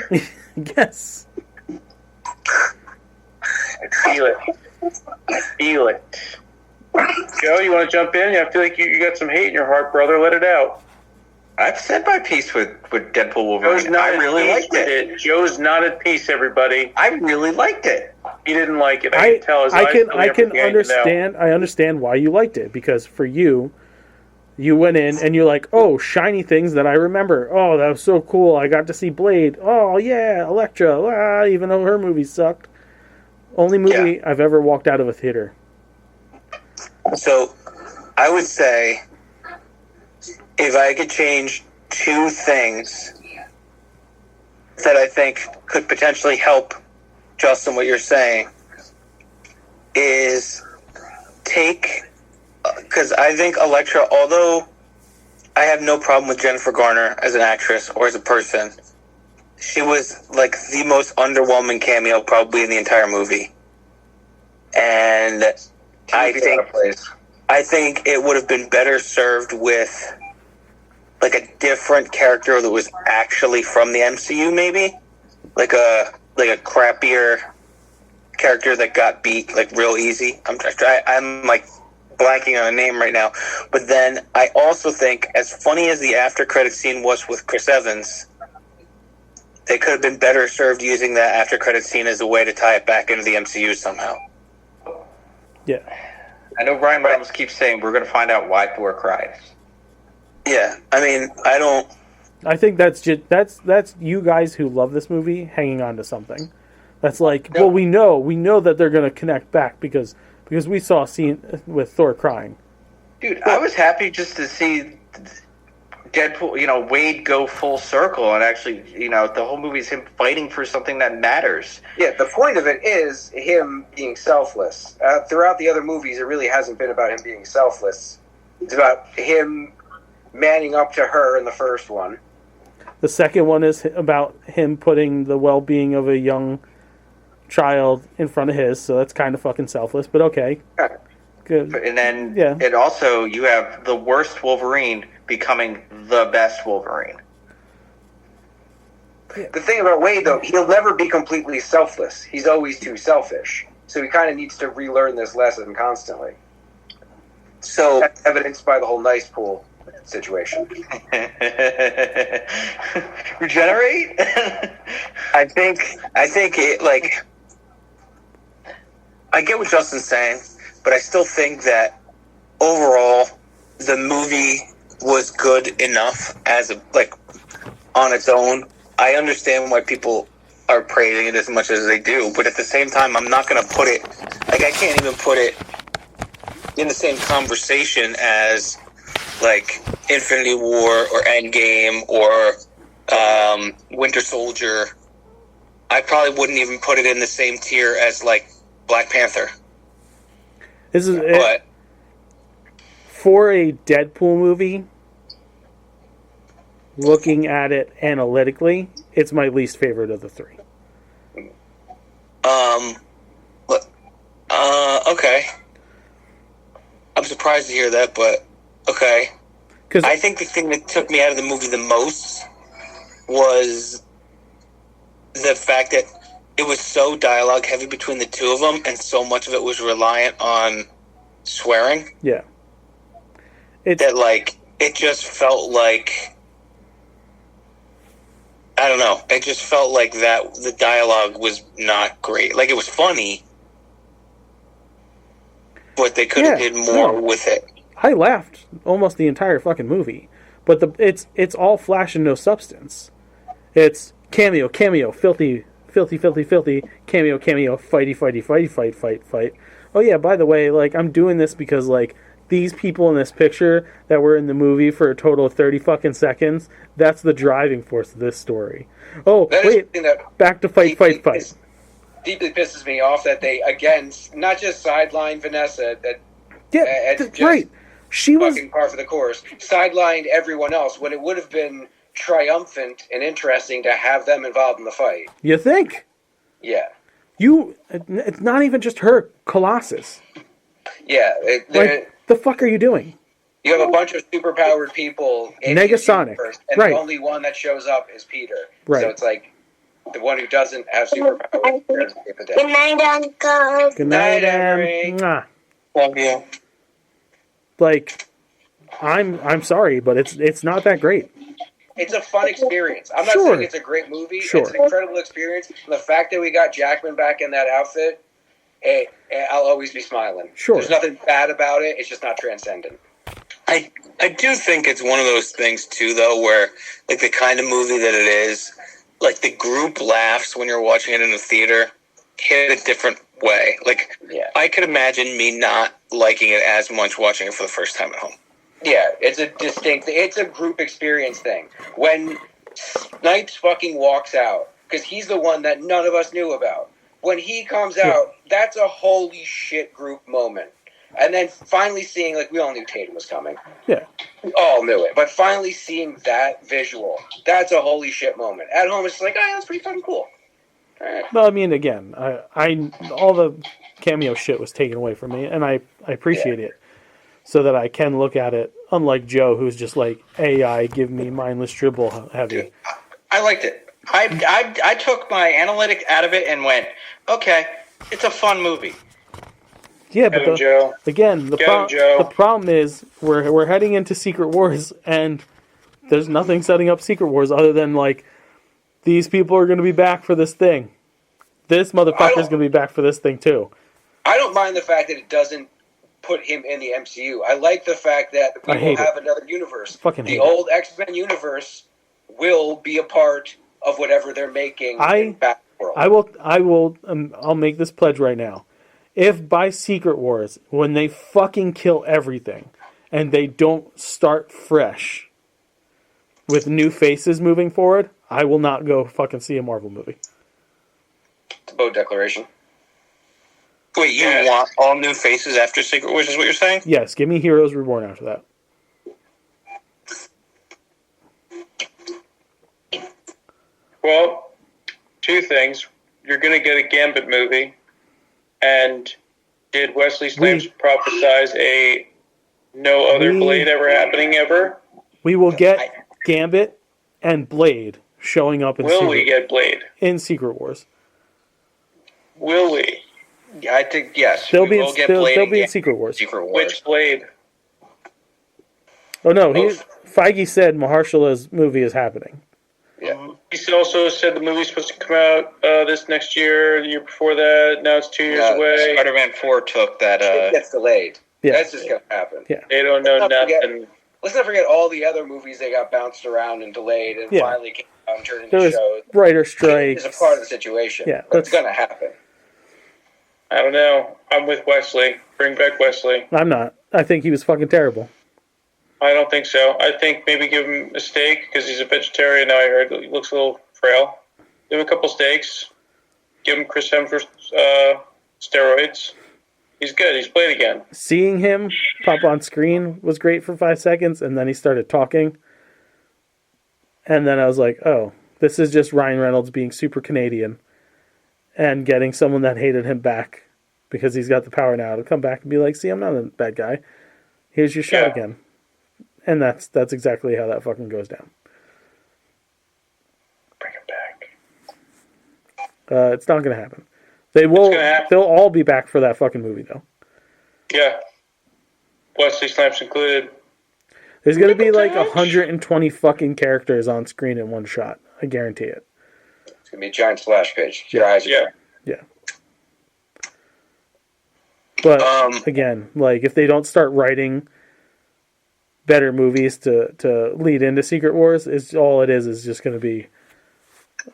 S3: Yes.
S5: I feel it. Joe, you want to jump in? I feel like you got some hate in your heart, brother. Let it out.
S4: I've said my piece with Deadpool Wolverine. I really liked it.
S5: Joe's not at peace, everybody.
S4: I really liked it.
S5: He didn't like it. I can tell his eyes
S3: I can understand. I understand why you liked it, because for you went in and you're like, oh, shiny things that I remember. Oh, that was so cool. I got to see Blade. Oh yeah, Elektra. Even though her movie sucked. Only movie I've ever walked out of a theater.
S6: So, I would say, if I could change 2 things that I think could potentially help Justin, what you're saying, is because I think Elektra, although I have no problem with Jennifer Garner as an actress or as a person, she was like the most underwhelming cameo probably in the entire movie. And I think it would have been better served with like a different character that was actually from the MCU, maybe like a crappier character that got beat like real easy. I'm like blanking on a name right now, but then I also think, as funny as the after credit scene was with Chris Evans, they could have been better served using that after credit scene as a way to tie it back into the MCU somehow.
S3: Yeah.
S4: I know Ryan Reynolds keeps saying we're going to find out why Thor cried.
S6: Yeah, I mean,
S3: I think that's you guys who love this movie hanging on to something. That's like, well, we know that they're going to connect back because we saw a scene with Thor crying.
S4: Dude, I was happy just to see Deadpool, Wade go full circle and actually, the whole movie is him fighting for something that matters.
S2: Yeah, the point of it is him being selfless. Throughout the other movies, it really hasn't been about him being selfless. It's about him manning up to her in the first one.
S3: The second one is about him putting the well-being of a young child in front of his, so that's kind of fucking selfless, but okay.
S2: Yeah.
S3: Good.
S4: And then it also, you have the worst Wolverine becoming the best Wolverine.
S2: The thing about Wade, though, he'll never be completely selfless. He's always too selfish. So he kind of needs to relearn this lesson constantly.
S6: So
S2: that's evidenced by the whole nice pool situation.
S4: Regenerate?
S6: I think it, like, I get what Justin's saying, but I still think that overall the movie was good enough on its own. I understand why people are praising it as much as they do, but at the same time, I'm not going to put it, like, I can't even put it in the same conversation as, like, Infinity War or Endgame or Winter Soldier. I probably wouldn't even put it in the same tier as like Black Panther.
S3: This is
S6: But
S3: for a Deadpool movie. Looking at it analytically, it's my least favorite of the three.
S6: Okay. I'm surprised to hear that, but okay.
S3: Because
S6: I think the thing that took me out of the movie the most was the fact that it was so dialogue heavy between the two of them, and so much of it was reliant on swearing.
S3: yeah,
S6: That, like, it just felt like, I don't know, it just felt like that the dialogue was not great. Like, it was funny, but they could have did more with it.
S3: I laughed almost the entire fucking movie, but it's all flash and no substance. It's cameo, filthy, cameo, fight. Oh yeah, by the way, like, I'm doing this because, like, these people in this picture that were in the movie for a total of 30 fucking seconds, that's the driving force of this story. Oh,
S2: That is
S3: wait,
S2: something that
S3: back to fight.
S2: deeply pisses me off that they, again, not just sideline Vanessa, that
S3: Yeah,
S2: just
S3: right. She was...
S2: fucking par for the course, sidelined everyone else when it would have been triumphant and interesting to have them involved in the fight.
S3: You think?
S2: Yeah.
S3: It's not even just her, Colossus.
S2: Yeah.
S3: Like, the fuck are you doing?
S2: You have a bunch of superpowered people in
S3: Negasonic.
S2: the universe, and
S3: Right.
S2: the only one that shows up is Peter.
S3: Right.
S2: So it's like the one who doesn't have superpowers.
S7: Good night, Uncle.
S3: Good night,
S2: Henry.
S3: Mwah.
S6: Love you.
S3: Like, I'm sorry, but it's not that great.
S2: It's a fun experience. I'm not
S3: Sure.
S2: saying it's a great movie.
S3: Sure.
S2: It's an incredible experience. And the fact that we got Jackman back in that outfit, I'll always be smiling.
S3: Sure.
S2: There's nothing bad about it. It's just not transcendent.
S6: I do think it's one of those things, too, though, where, like, the kind of movie that it is, like, the group laughs when you're watching it in the theater hit a different way. Like,
S2: Yeah.
S6: I could imagine me not liking it as much watching it for the first time at home.
S2: Yeah, it's a group experience thing. When Snipes fucking walks out, because he's the one that none of us knew about. When he comes out, that's a holy shit group moment. And then finally seeing, like, we all knew Tatum was coming.
S3: Yeah.
S2: We all knew it. But finally seeing that visual, that's a holy shit moment. At home, it's like, oh, yeah, that's pretty fucking cool. All right.
S3: Well, I mean, again, I all the cameo shit was taken away from me, and I appreciate it, so that I can look at it, unlike Joe, who's just like, AI, give me mindless dribble heavy.
S4: I liked it. I took my analytic out of it and went, okay, it's a fun movie.
S3: Yeah, but
S5: Get him, Joe.
S3: again,
S5: Get him, Joe.
S3: the problem is we're heading into Secret Wars, and there's nothing setting up Secret Wars other than, like, these people are going to be back for this thing. This motherfucker's going to be back for this thing, too.
S2: I don't mind the fact that it doesn't put him in the MCU. I like the fact that we will have another universe.
S3: Fucking
S2: the
S3: hate
S2: old X-Men universe will be a part of whatever they're making in Batworld.
S3: I'll make this pledge right now. If by Secret Wars, when they fucking kill everything, and they don't start fresh with new faces moving forward, I will not go fucking see a Marvel movie.
S2: It's a bold declaration.
S6: Wait, you want all new faces after Secret Wars is what you're saying?
S3: Yes, give me Heroes Reborn after that.
S5: Well, two things. You're going to get a Gambit movie. And did Wesley Snipes prophesize a no other Blade ever happening ever?
S3: We will get Gambit and Blade showing up in
S5: Will we get Blade?
S3: in Secret Wars.
S5: Will we?
S4: Yeah, I think, yes.
S3: They'll
S4: we
S3: be
S4: will get
S3: they'll
S4: Blade
S3: be in
S4: again.
S3: Secret Wars.
S4: Secret Wars.
S5: Which Blade?
S3: Oh no, Feige said Mahershala's movie is happening.
S2: Yeah.
S5: He also said the movie's supposed to come out this next year, the year before that. Now it's 2 years away.
S4: Spider-Man 4 took that.
S2: It gets delayed.
S3: Yeah.
S2: That's just going to happen.
S3: Yeah.
S5: They don't know nothing.
S2: Let's not forget all the other movies that got bounced around and delayed and
S3: Yeah.
S2: finally came out and turned
S3: There
S2: into
S3: was
S2: shows.
S3: writer strikes.
S2: It's a part of the situation.
S3: Yeah,
S2: But it's going to happen.
S5: I don't know. I'm with Wesley. Bring back Wesley.
S3: I'm not. I think he was fucking terrible.
S5: I don't think so. I think maybe give him a steak because he's a vegetarian. Now I heard he looks a little frail. Give him a couple steaks. give him Chris Hemsworth steroids. He's good. He's played again.
S3: Seeing him pop on screen was great for 5 seconds, and then he started talking. And then I was like, oh, this is just Ryan Reynolds being super Canadian and getting someone that hated him back because he's got the power now to come back and be like, see, I'm not a bad guy. Here's your shot again. And that's exactly how that fucking goes down.
S5: Bring him back.
S3: It's not going to happen. They'll all be back for that fucking movie, though.
S5: Yeah. Wesley Snipes included.
S3: There's going to be like 120 fucking characters on screen in one shot. I guarantee it.
S2: It's going to be a giant splash page. Your eyes.
S3: Yeah. But, again, like, if they don't start writing better movies to lead into Secret Wars, all it is just going to be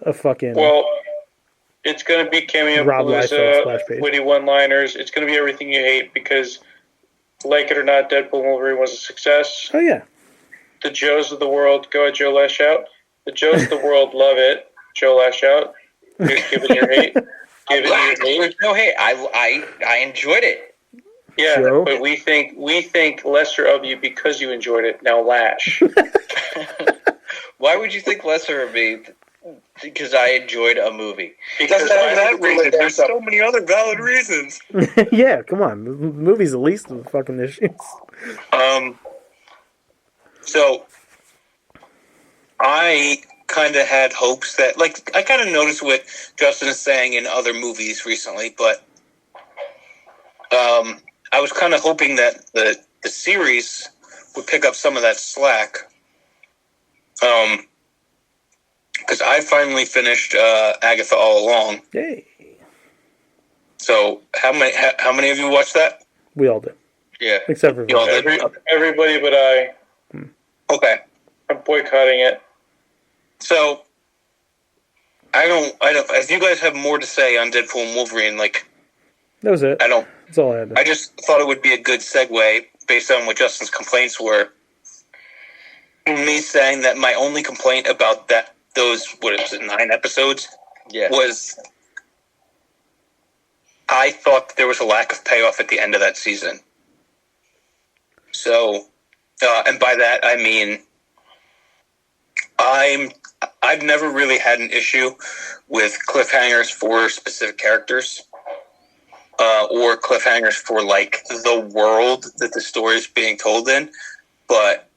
S3: a fucking...
S5: Well, it's going to be cameo Palooza, witty one-liners. It's going to be everything you hate because, like it or not, Deadpool and Wolverine was a success.
S3: Oh, yeah.
S5: The Joes of the world, go ahead, Joe Lash Out. The Joes of the world love it. Joe Lash Out. Give it your hate.
S4: No hate. I enjoyed it.
S5: Yeah,
S3: Joe?
S5: but we think lesser of you because you enjoyed it. Now lash.
S4: Why would you think lesser of me? Because I enjoyed a movie.
S6: Because of that reason. There's so many other valid reasons.
S3: Yeah, come on. The movie's the least of the fucking issues.
S6: So, I kind of had hopes that, like, I kind of noticed what Justin is saying in other movies recently, but I was kind of hoping that the series would pick up some of that slack. Because I finally finished Agatha All Along.
S3: Yay.
S6: So, how many of you watched that?
S3: We all did.
S4: Yeah.
S3: Except for
S6: You all did?
S5: Everybody but I.
S6: Okay.
S5: I'm boycotting it.
S6: So, I don't. If you guys have more to say on Deadpool and Wolverine, like,
S3: that was it.
S6: I don't.
S3: That's all I had.
S6: I just thought it would be a good segue based on what Justin's complaints were. Me saying that my only complaint about those 9 episodes was I thought there was a lack of payoff at the end of that season. So, and by that I mean I've never really had an issue with cliffhangers for specific characters. Or cliffhangers for, like, the world that the story is being told in. But,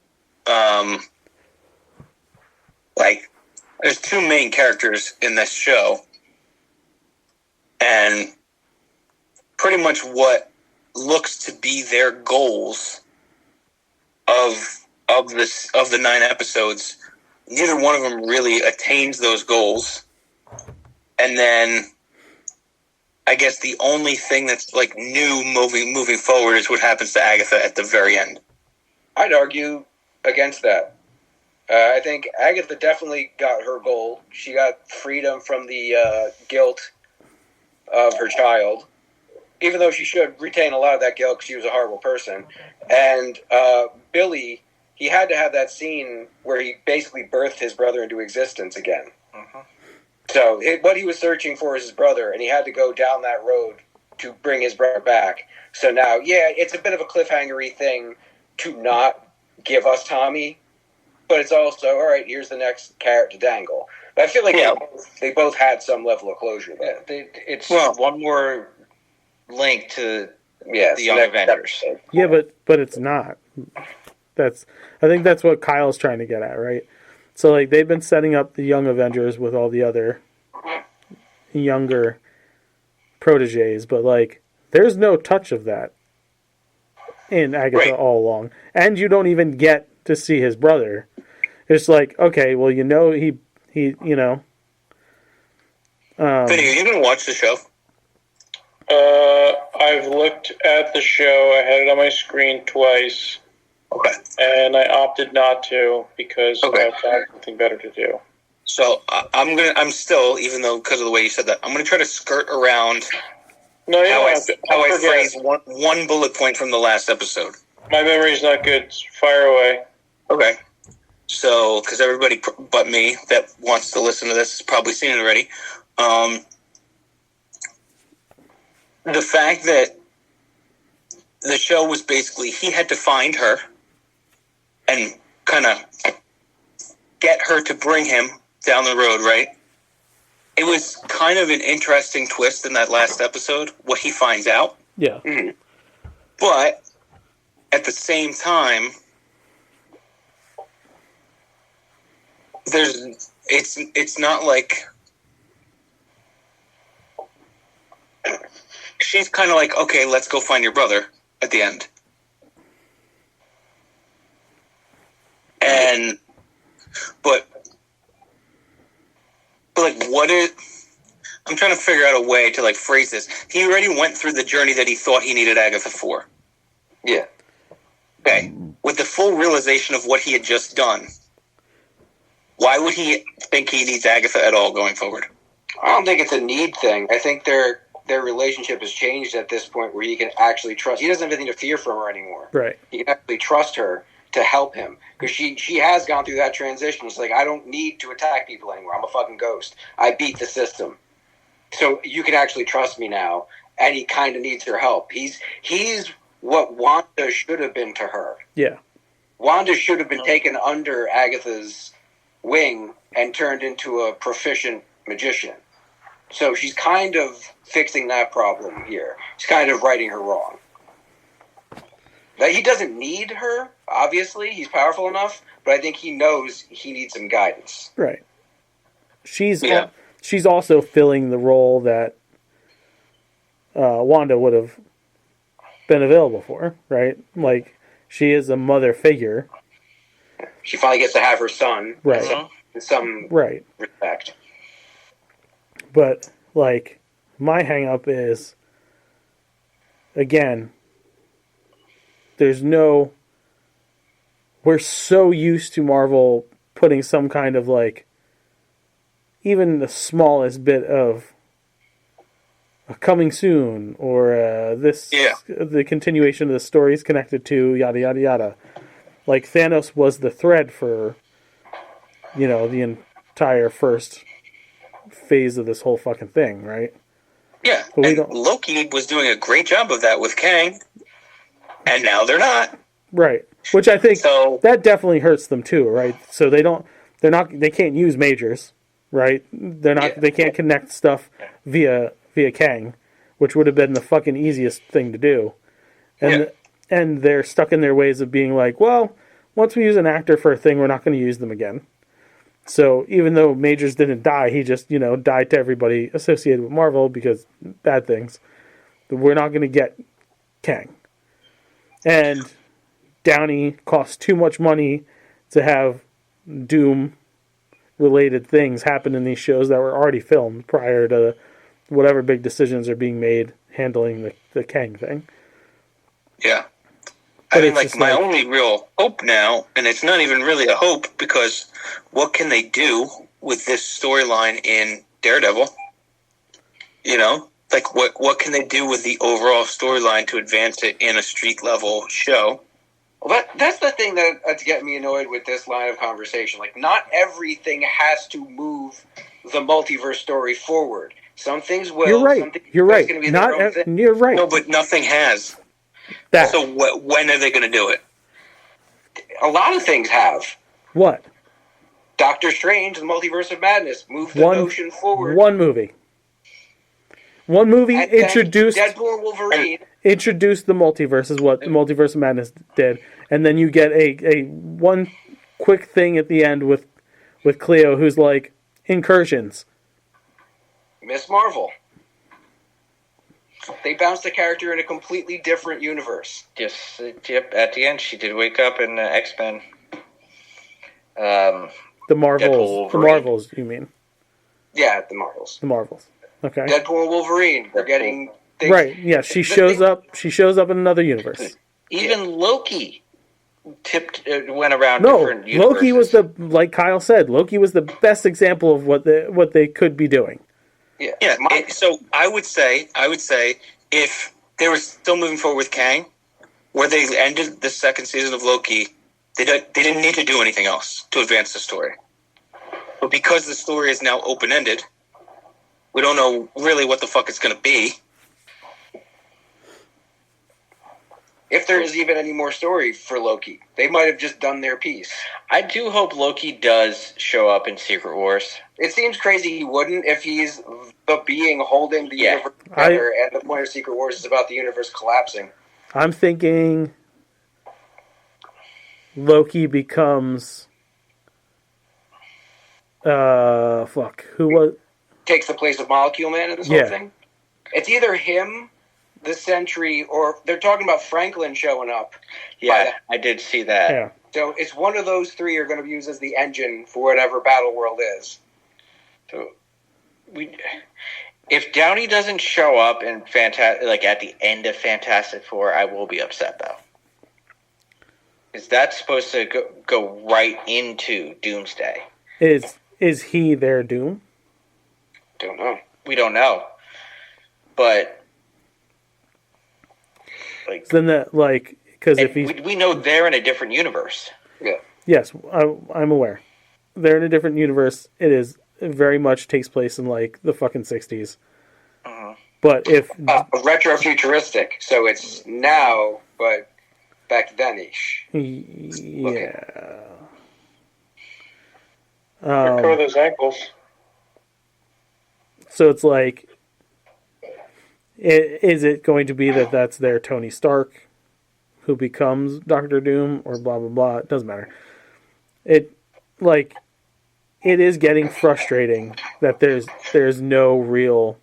S6: like, there's 2 main characters in this show. And pretty much what looks to be their goals of the 9 episodes, neither one of them really attains those goals. And then I guess the only thing that's, like, new moving forward is what happens to Agatha at the very end.
S2: I'd argue against that. I think Agatha definitely got her goal. She got freedom from the guilt of her child, even though she should retain a lot of that guilt because she was a horrible person. And Billy, he had to have that scene where he basically birthed his brother into existence again. Mm-hmm. So what he was searching for is his brother, and he had to go down that road to bring his brother back. So now, yeah, it's a bit of a cliffhanger-y thing to not give us Tommy, but it's also, all right, here's the next carrot to dangle. But I feel like they both had some level of closure there.
S4: It's one more link to the Young Avengers.
S3: Yeah, but it's not. I think that's what Kyle's trying to get at, right? So, like, they've been setting up the Young Avengers with all the other younger proteges, but, like, there's no touch of that in Agatha all along. And you don't even get to see his brother. It's like, okay, well, he Vinny,
S6: are you going to watch the show?
S5: I've looked at the show. I had it on my screen twice.
S6: Okay.
S5: And I opted not to because I had something better to do.
S6: So I'm still, even though because of the way you said that, I'm going to try to skirt around how I phrase one bullet point from the last episode.
S5: My memory's not good. Fire away.
S6: Okay. So, because everybody but me that wants to listen to this has probably seen it already. the fact that the show was basically he had to find her and kind of get her to bring him down the road, right? It was kind of an interesting twist in that last episode, what he finds out.
S3: Yeah.
S2: Mhm.
S6: But at the same time, it's not like she's kind of like, okay, let's go find your brother at the end. And but like, I'm trying to figure out a way to like phrase this. He already went through the journey that he thought he needed Agatha for.
S2: Yeah.
S6: Okay. With the full realization of what he had just done, why would he think he needs Agatha at all going forward?
S2: I don't think it's a need thing. I think their relationship has changed at this point where he can actually trust. He doesn't have anything to fear from her anymore.
S3: Right.
S2: He can actually trust her to help him because she has gone through that transition. It's like, I don't need to attack people anymore. I'm a fucking ghost. I beat the system. So you can actually trust me now. And he kind of needs her help. He's what Wanda should have been to her.
S3: Yeah.
S2: Wanda should have been taken under Agatha's wing and turned into a proficient magician. So she's kind of fixing that problem here. She's kind of righting her wrong. Now, he doesn't need her, obviously. He's powerful enough, but I think he knows he needs some guidance.
S3: Right. She's also filling the role that Wanda would have been available for, right? Like, she is a mother figure.
S2: She finally gets to have her son,
S3: right?
S2: In some
S3: right
S2: respect.
S3: But like, my hang up is, again, we're so used to Marvel putting some kind of like, even the smallest bit of coming soon or the continuation of the stories connected to yada yada yada. Like, Thanos was the thread for, the entire first phase of this whole fucking thing, right?
S6: Yeah,
S3: but
S6: and Loki was doing a great job of that with Kang, and now they're not.
S3: Right, which I think that definitely hurts them too, right? So they can't use majors, right? They can't connect stuff via Kang, which would have been the fucking easiest thing to do, and they're stuck in their ways of being like, well, once we use an actor for a thing, we're not going to use them again. So even though Majors didn't die, he just, died to everybody associated with Marvel because bad things. We're not going to get Kang. And Downey cost too much money to have Doom-related things happen in these shows that were already filmed prior to whatever big decisions are being made handling the Kang thing.
S6: Yeah. I mean, like, my only real hope now, and it's not even really a hope, because what can they do with this storyline in Daredevil? Like, what can they do with the overall storyline to advance it in a street-level show?
S2: Well, that's the thing that's getting me annoyed with this line of conversation. Like, not everything has to move the multiverse story forward. Some things will.
S3: You're right.
S2: Some things
S3: You're right.
S2: Be
S3: You're right.
S6: No, but nothing has.
S3: That.
S6: So when are they going to do it?
S2: A lot of things have.
S3: What?
S2: Doctor Strange, the Multiverse of Madness, moved the notion forward.
S3: One movie and introduced
S2: Deadpool and Wolverine.
S3: Introduced the multiverse is what the Multiverse of Madness did, and then you get a one quick thing at the end with Cleo, who's like, incursions.
S2: Miss Marvel. They bounced the character in a completely different universe.
S4: Yes, yep. At the end, she did wake up in X-Men.
S3: The Marvels, you mean?
S2: Yeah, the Marvels.
S3: The Marvels. Okay.
S2: Deadpool and Wolverine. They're getting things.
S3: Right. Yeah. She shows up. She shows up in another universe.
S4: Even Loki went around.
S3: No,
S4: different universes.
S3: Loki was like Kyle said. Loki was the best example of what they could be doing.
S2: Yeah.
S6: So I would say if they were still moving forward with Kang, where they ended the second season of Loki, they didn't need to do anything else to advance the story. But because the story is now open-ended, we don't know really what the fuck it's going to be.
S2: If there is even any more story for Loki, they might have just done their piece.
S4: I do hope Loki does show up in Secret Wars.
S2: It seems crazy he wouldn't if he's the being holding the universe together, and the point of Secret Wars is about the universe collapsing.
S3: I'm thinking Loki becomes who was
S2: takes the place of Molecule Man in this whole thing. It's either him, the Sentry, or they're talking about Franklin showing up.
S4: Yeah, I did see that.
S3: Yeah.
S2: So it's one of those three are going to be used as the engine for whatever Battle World is.
S4: So if Downey doesn't show up in at the end of Fantastic Four, I will be upset though. Is that supposed to go right into Doomsday?
S3: Is he their Doom?
S2: Don't know.
S4: We don't know. But
S3: then that because if
S4: we know they're in a different universe.
S2: Yeah.
S3: Yes, I'm aware. They're in a different universe. It very much takes place in the fucking 60s.
S4: Uh-huh.
S3: But if
S2: retro-futuristic, so it's now, but back then-ish.
S3: Yeah.
S5: Recover those ankles.
S3: So it's is it going to be that's their Tony Stark who becomes Doctor Doom or blah blah blah? It doesn't matter. It is getting frustrating that there's no real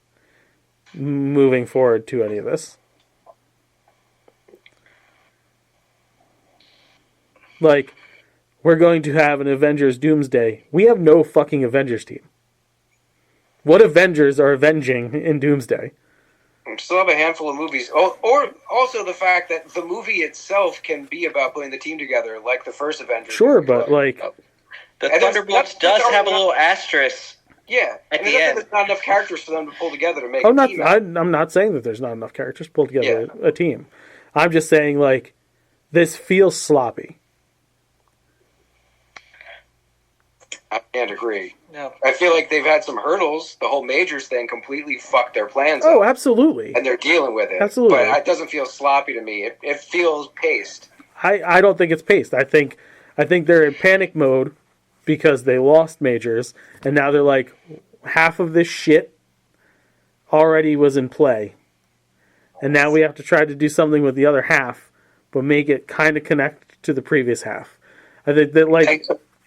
S3: moving forward to any of this. We're going to have an Avengers Doomsday. We have no fucking Avengers team. What Avengers are avenging in Doomsday?
S2: We still have a handful of movies. Or also the fact that the movie itself can be about putting the team together, like the first Avengers.
S3: Sure, but
S4: the Thunderbolts does have a little asterisk.
S2: Yeah,
S4: at the end.
S2: There's not enough characters for them to pull together to make
S3: I'm
S2: a
S3: not.
S2: team.
S3: I'm not saying that there's not enough characters to pull together a team. I'm just saying this feels sloppy.
S2: I can't agree.
S4: No.
S2: I feel like they've had some hurdles. The whole Majors thing completely fucked their plans
S3: Oh,
S2: up,
S3: absolutely.
S2: and they're dealing with it.
S3: Absolutely.
S2: But it doesn't feel sloppy to me. It feels paced.
S3: I don't think it's paced. I think they're in panic mode because they lost Majors, and now they're half of this shit already was in play, and now we have to try to do something with the other half, but make it kind of connect to the previous half. I think that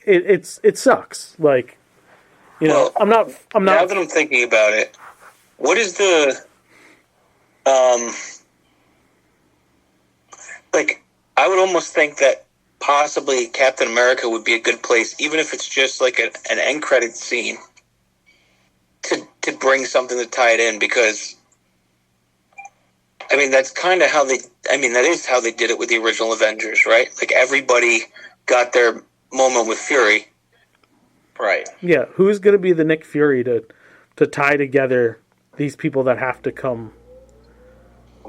S3: it sucks.
S6: Well,
S3: I'm not.
S6: Now that I'm thinking about it, what is the I would almost think that possibly Captain America would be a good place, even if it's just an end credit scene, to bring something to tie it in, because that's kind of how that is how they did it with the original Avengers, right? Everybody got their moment with Fury.
S4: Right.
S3: Yeah, who's going to be the Nick Fury to tie together these people that have to come?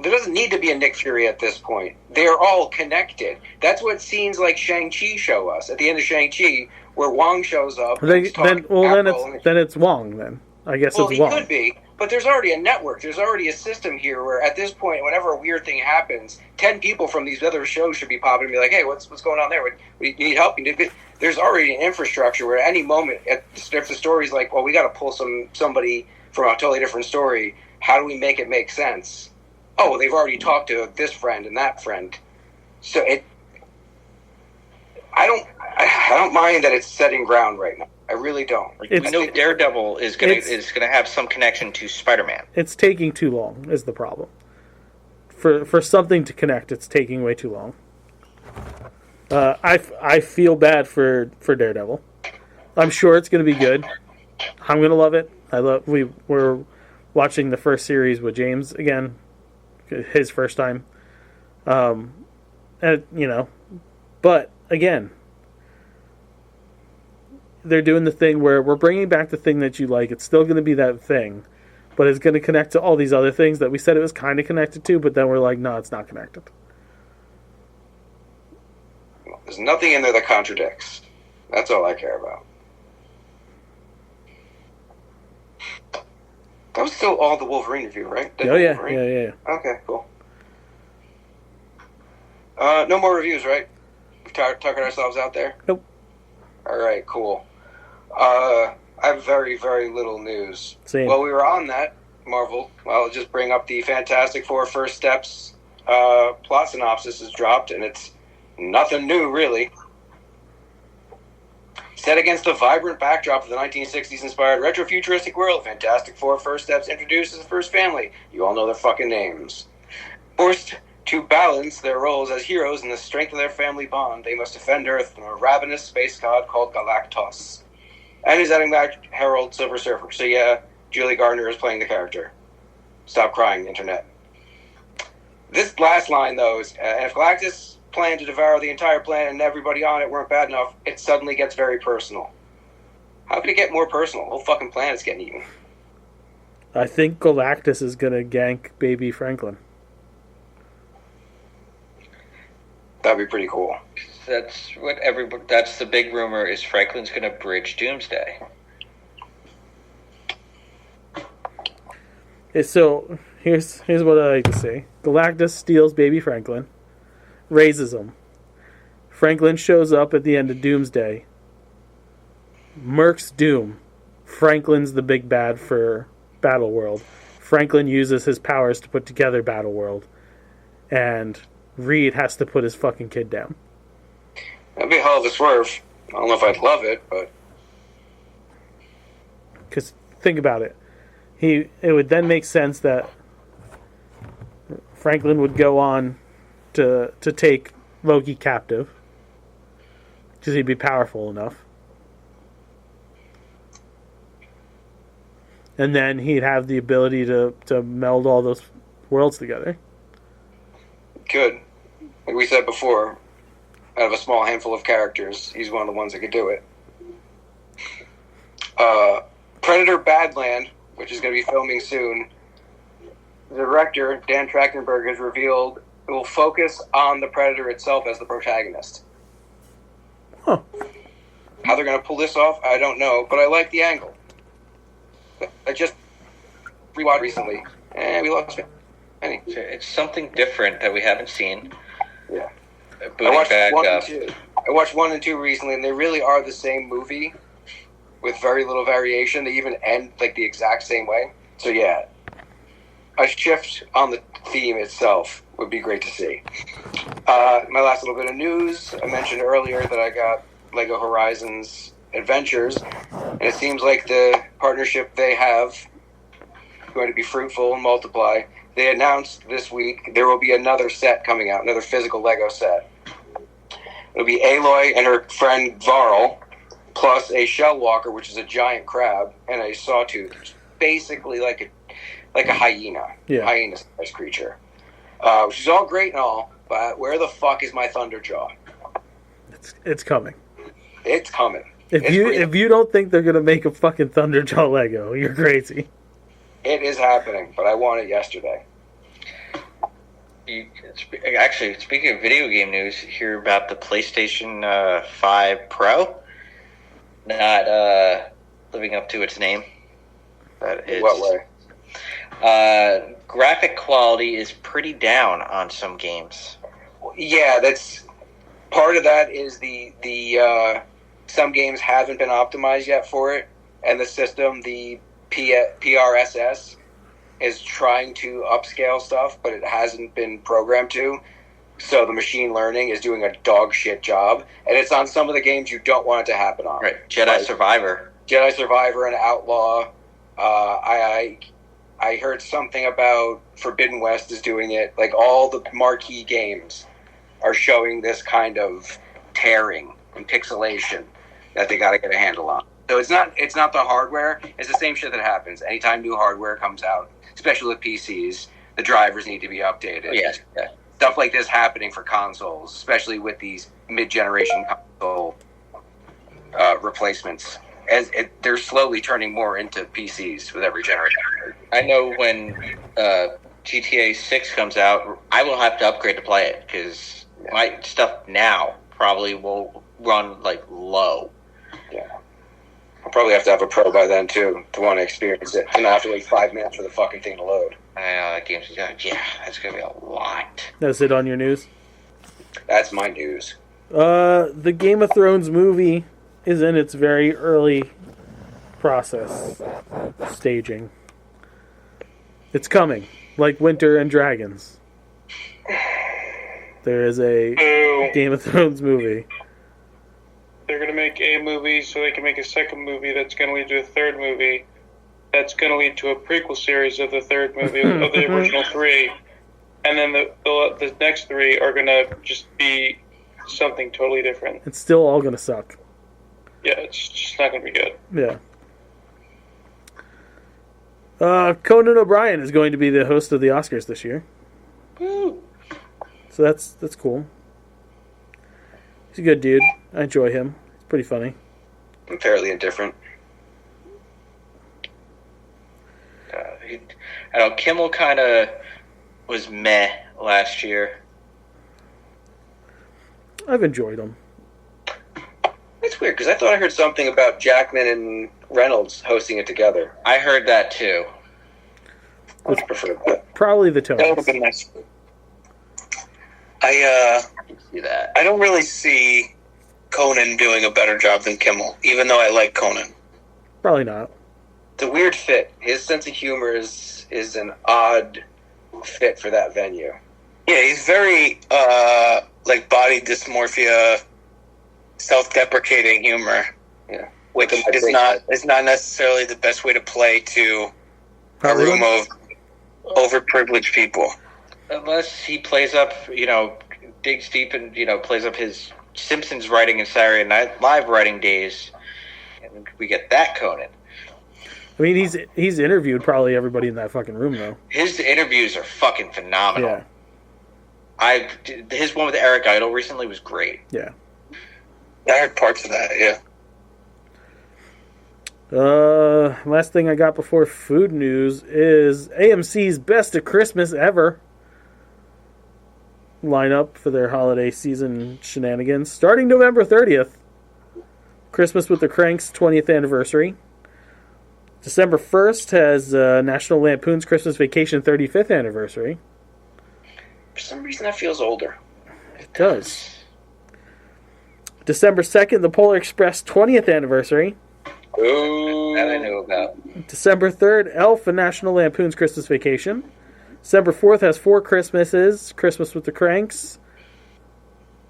S2: There doesn't need to be a Nick Fury at this point. They're all connected. That's what scenes like Shang-Chi show us. At the end of Shang-Chi, where Wong shows up.
S3: Then it's Wong. Then I guess it's Wong.
S2: He could be, but there's already a network. There's already a system here where, at this point, whenever a weird thing happens, 10 people from these other shows should be popping and be like, "Hey, what's going on there? You need help? There's already an infrastructure where at any moment, if the story's like, well, we got to pull somebody from a totally different story, how do we make it make sense? Oh, well, they've already talked to this friend and that friend. So I don't mind that it's setting ground right now. I really don't.
S4: We know Daredevil is gonna have some connection to Spider-Man.
S3: It's taking too long is the problem. For something to connect, it's taking way too long. I feel bad for Daredevil. I'm sure it's going to be good. I'm going to love it. We're watching the first series with James again, his first time. But again, they're doing the thing where we're bringing back the thing that you like. It's still going to be that thing, but it's going to connect to all these other things that we said it was kind of connected to, but then we're like, no, it's not connected.
S2: There's nothing in there that contradicts. That's all I care about. That was still all the Wolverine review, right?
S3: Yeah.
S2: Okay, cool. No more reviews, right? We've tuckered ourselves out there?
S3: Nope.
S2: All right, cool. I have very, very little news.
S3: Same.
S2: Well, we were on that, Marvel. I'll just bring up the Fantastic Four First Steps plot synopsis is dropped, and it's nothing new, really. Set against the vibrant backdrop of the 1960s-inspired retro-futuristic world, Fantastic Four First Steps introduces the first family. You all know their fucking names. Forced to balance their roles as heroes and the strength of their family bond, they must defend Earth from a ravenous space god called Galactus. And he's adding back Harold Silver Surfer. So yeah, Julie Gardner is playing the character. Stop crying, Internet. This last line, though, is, and if Galactus planned to devour the entire planet and everybody on it weren't bad enough, it suddenly gets very personal. How could it get more personal? The whole fucking planet's getting eaten.
S3: I think Galactus is gonna gank baby Franklin.
S2: That'd be pretty cool.
S4: That's what everybody. That's the big rumor. Is Franklin's going to bridge Doomsday?
S3: So here's what I like to say. Galactus steals baby Franklin, raises him. Franklin shows up at the end of Doomsday. Murks Doom. Franklin's the big bad for Battleworld. Franklin uses his powers to put together Battleworld, and Reed has to put his fucking kid down.
S2: That'd be a hell of a swerve. I don't know if I'd love it, but...
S3: Because think about it. It would then make sense that Franklin would go on to take Loki captive. Because he'd be powerful enough. And then he'd have the ability to meld all those worlds together.
S2: Good. Like we said before, out of a small handful of characters, he's one of the ones that could do it. Predator Badland, which is going to be filming soon, the director, Dan Trachtenberg, has revealed it will focus on the Predator itself as the protagonist.
S3: Huh.
S2: How they're going to pull this off, I don't know, but I like the angle. I just rewatched recently, and we lost it.
S4: It's something different that we haven't seen.
S2: Yeah.
S4: I
S2: watched 1 and 2 recently, and they really are the same movie with very little variation. They even end like the exact same way. So yeah, a shift on the theme itself would be great to see. My last little bit of news, I mentioned earlier that I got Lego Horizons Adventures, and it seems like the partnership they have is going to be fruitful and multiply. They announced this week there will be another set coming out, another physical Lego set. It'll be Aloy and her friend Varl, plus a shell walker, which is a giant crab, and a sawtooth, which is basically like a hyena, hyena-sized creature. Which is all great and all, but where the fuck is my Thunderjaw?
S3: It's coming.
S2: It's coming.
S3: If you don't think they're gonna make a fucking Thunderjaw Lego, you're crazy.
S2: It is happening, but I want it yesterday.
S4: Actually, speaking of video game news, hear about the PlayStation 5 Pro not living up to its name.
S2: What way?
S4: Graphic quality is pretty down on some games.
S2: Yeah, that's part of that. Is the some games haven't been optimized yet for it, and the system, the PRSS, is trying to upscale stuff, but it hasn't been programmed to. So the machine learning is doing a dog shit job, and it's on some of the games you don't want it to happen on.
S4: Right, Jedi Survivor
S2: and Outlaw. I heard something about Forbidden West is doing it. Like all the marquee games are showing this kind of tearing and pixelation that they got to get a handle on. So it's not the hardware. It's the same shit that happens anytime new hardware comes out, especially with PCs. The drivers need to be updated.
S4: Yeah.
S2: Stuff like this happening for consoles, especially with these mid-generation console replacements. They're slowly turning more into PCs with every generation.
S4: I know when GTA 6 comes out, I will have to upgrade to play it because my stuff now probably will run like low.
S2: Yeah. I'll probably have to have a Pro by then too to want to experience it. And not have to wait 5 minutes for the fucking thing to load.
S4: I know that game's that's gonna be a lot.
S3: That's it on your news?
S2: That's my news.
S3: The Game of Thrones movie is in its very early process staging. It's coming, like Winter and Dragons. There is a Game of Thrones movie.
S5: They're going to make a movie so they can make a second movie that's going to lead to a third movie that's going to lead to a prequel series of the third movie of the original three. And then the next three are going to just be something totally different.
S3: It's still all gonna suck.
S5: Yeah, it's just not going to be good.
S3: Yeah. Conan O'Brien is going to be the host of the Oscars this year.
S5: Woo.
S3: So that's cool. He's a good dude. I enjoy him. He's pretty funny.
S2: I'm fairly indifferent.
S4: I know Kimmel kind of was meh last year.
S3: I've enjoyed him.
S2: It's weird because I thought I heard something about Jackman and Reynolds hosting it together.
S4: I heard that too.
S2: I would prefer that.
S3: Probably the
S6: That would have
S3: tones.
S6: been nice.
S4: I can see that.
S6: I don't really see Conan doing a better job than Kimmel, even though I like Conan.
S3: Probably not.
S2: It's a weird fit. His sense of humor is an odd fit for that venue.
S6: Yeah, he's very like body dysmorphia, self-deprecating humor.
S2: Yeah.
S6: Which
S2: Like a
S6: is not necessarily the best way to play to a room of overprivileged people.
S4: Unless he plays up, digs deep and, plays up his Simpsons writing and Saturday Night Live writing days, and we get that Conan.
S3: I mean, he's interviewed probably everybody in that fucking room, though.
S4: His interviews are fucking phenomenal.
S3: Yeah.
S4: His one with Eric Idle recently was great.
S3: Yeah.
S6: I heard parts of that, yeah.
S3: Last thing I got before food news is AMC's Best of Christmas Ever lineup for their holiday season shenanigans. Starting November 30th, Christmas with the Cranks 20th anniversary. December 1st has National Lampoon's Christmas Vacation 35th anniversary.
S2: For some reason, that feels older.
S3: It does. December 2nd, the Polar Express 20th anniversary.
S2: Ooh.
S4: That I knew about.
S3: December 3rd, Elf and National Lampoon's Christmas Vacation. December 4th has Four Christmases, Christmas with the Cranks.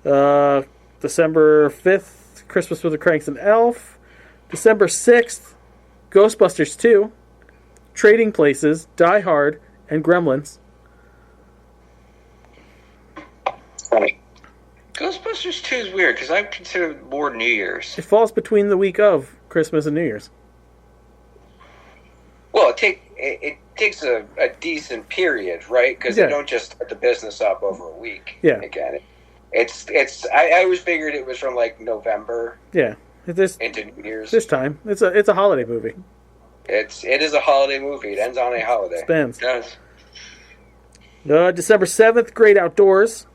S3: December 5th, Christmas with the Cranks and Elf. December 6th, Ghostbusters 2, Trading Places, Die Hard, and Gremlins.
S6: Funny.
S4: Ghostbusters 2 is weird because I consider it more New Year's.
S3: It falls between the week of Christmas and New Year's.
S2: Well, it takes a decent period, right? Because
S3: Yeah.
S2: they don't just start the business up over a week.
S3: Yeah.
S2: Again, I always figured it was from like November
S3: Yeah, this
S2: into New Year's.
S3: time it's a holiday movie.
S2: It is a holiday movie. It ends on a holiday.
S3: Spans.
S4: It does.
S3: December 7th, Great Outdoors.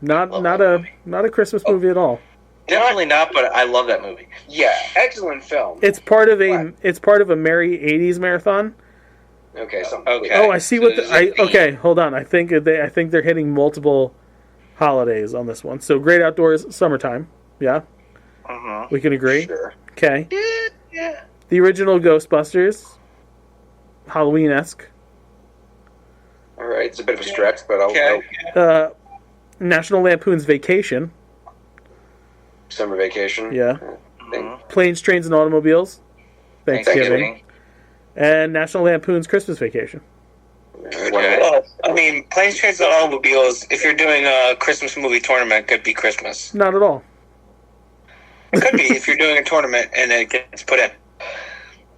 S3: Not a Christmas movie at all.
S4: Definitely not, but I love that movie.
S2: Yeah, excellent film.
S3: It's part of a merry 80s marathon.
S2: Okay,
S4: Okay.
S3: Oh, I see
S4: So
S3: what
S4: there's a theme.
S3: okay, hold on. I think they're hitting multiple holidays on this one. So Great Outdoors, summertime. Yeah.
S4: Uh-huh.
S3: We can agree.
S2: Sure.
S3: Okay.
S4: Yeah.
S3: The original Ghostbusters, Halloween-esque.
S2: All right, it's a bit of a stretch, but
S4: Okay.
S3: National Lampoon's Vacation.
S2: Summer vacation.
S3: Yeah.
S4: Mhm.
S3: Planes, Trains, and Automobiles. Thanksgiving.
S4: Thanksgiving.
S3: And National Lampoon's Christmas Vacation.
S4: Okay.
S6: Well, I mean, Planes, Trains, and Automobiles, if you're doing a Christmas movie tournament, could be Christmas.
S3: Not at all.
S6: It could be if you're doing a tournament and it gets put in.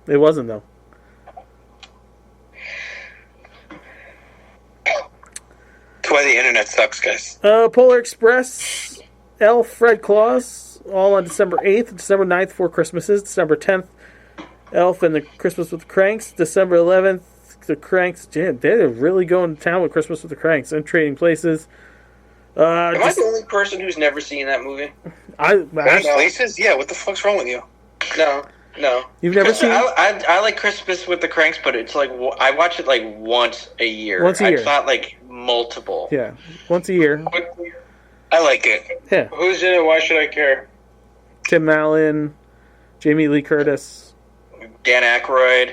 S3: It wasn't, though.
S6: That's why the internet sucks, guys.
S3: Polar Express, Elf, Fred Claus, all on December 8th. December 9th, Four Christmases. December 10th, Elf and the Christmas with the Cranks. December 11th, the Cranks. Damn, they're really going to town with Christmas with the Cranks and Trading Places.
S2: Am I the only person who's never seen that movie?
S6: Places? Yeah, what the fuck's wrong with you?
S2: No.
S3: You've never seen?
S4: I like Christmas with the Cranks, but it's like I watch it like once a year.
S3: Once a year.
S4: It's not like multiple.
S3: Yeah, once a year.
S6: I like it.
S3: Yeah.
S5: Who's in it? Why should I care?
S3: Tim Allen, Jamie Lee Curtis.
S4: Dan Aykroyd,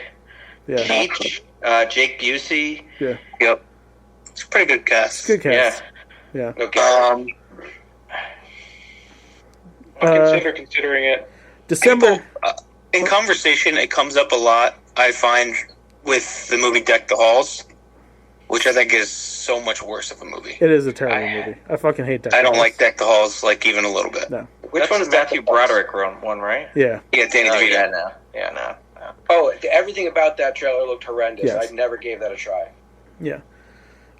S3: Yeah.
S4: Peach, Jake Busey.
S3: Yeah.
S6: Yep. It's a pretty good cast.
S3: Good cast.
S4: Yeah.
S3: Yeah.
S4: Okay.
S5: I'll considering it.
S3: December.
S6: People, in conversation, it comes up a lot, I find, with the movie Deck the Halls, which I think is so much worse of a movie.
S3: It is a terrible movie. I fucking hate that.
S6: I don't like Deck the Halls, like, even a little bit.
S3: No.
S2: Which one is
S4: Matthew
S2: that?
S4: Broderick one, right?
S3: Yeah.
S6: Yeah, Danny
S4: Oh,
S6: DeVito.
S4: yeah, no. Yeah, no.
S2: Oh, everything about that trailer looked horrendous.
S3: Yes.
S2: I never gave that a try.
S3: Yeah.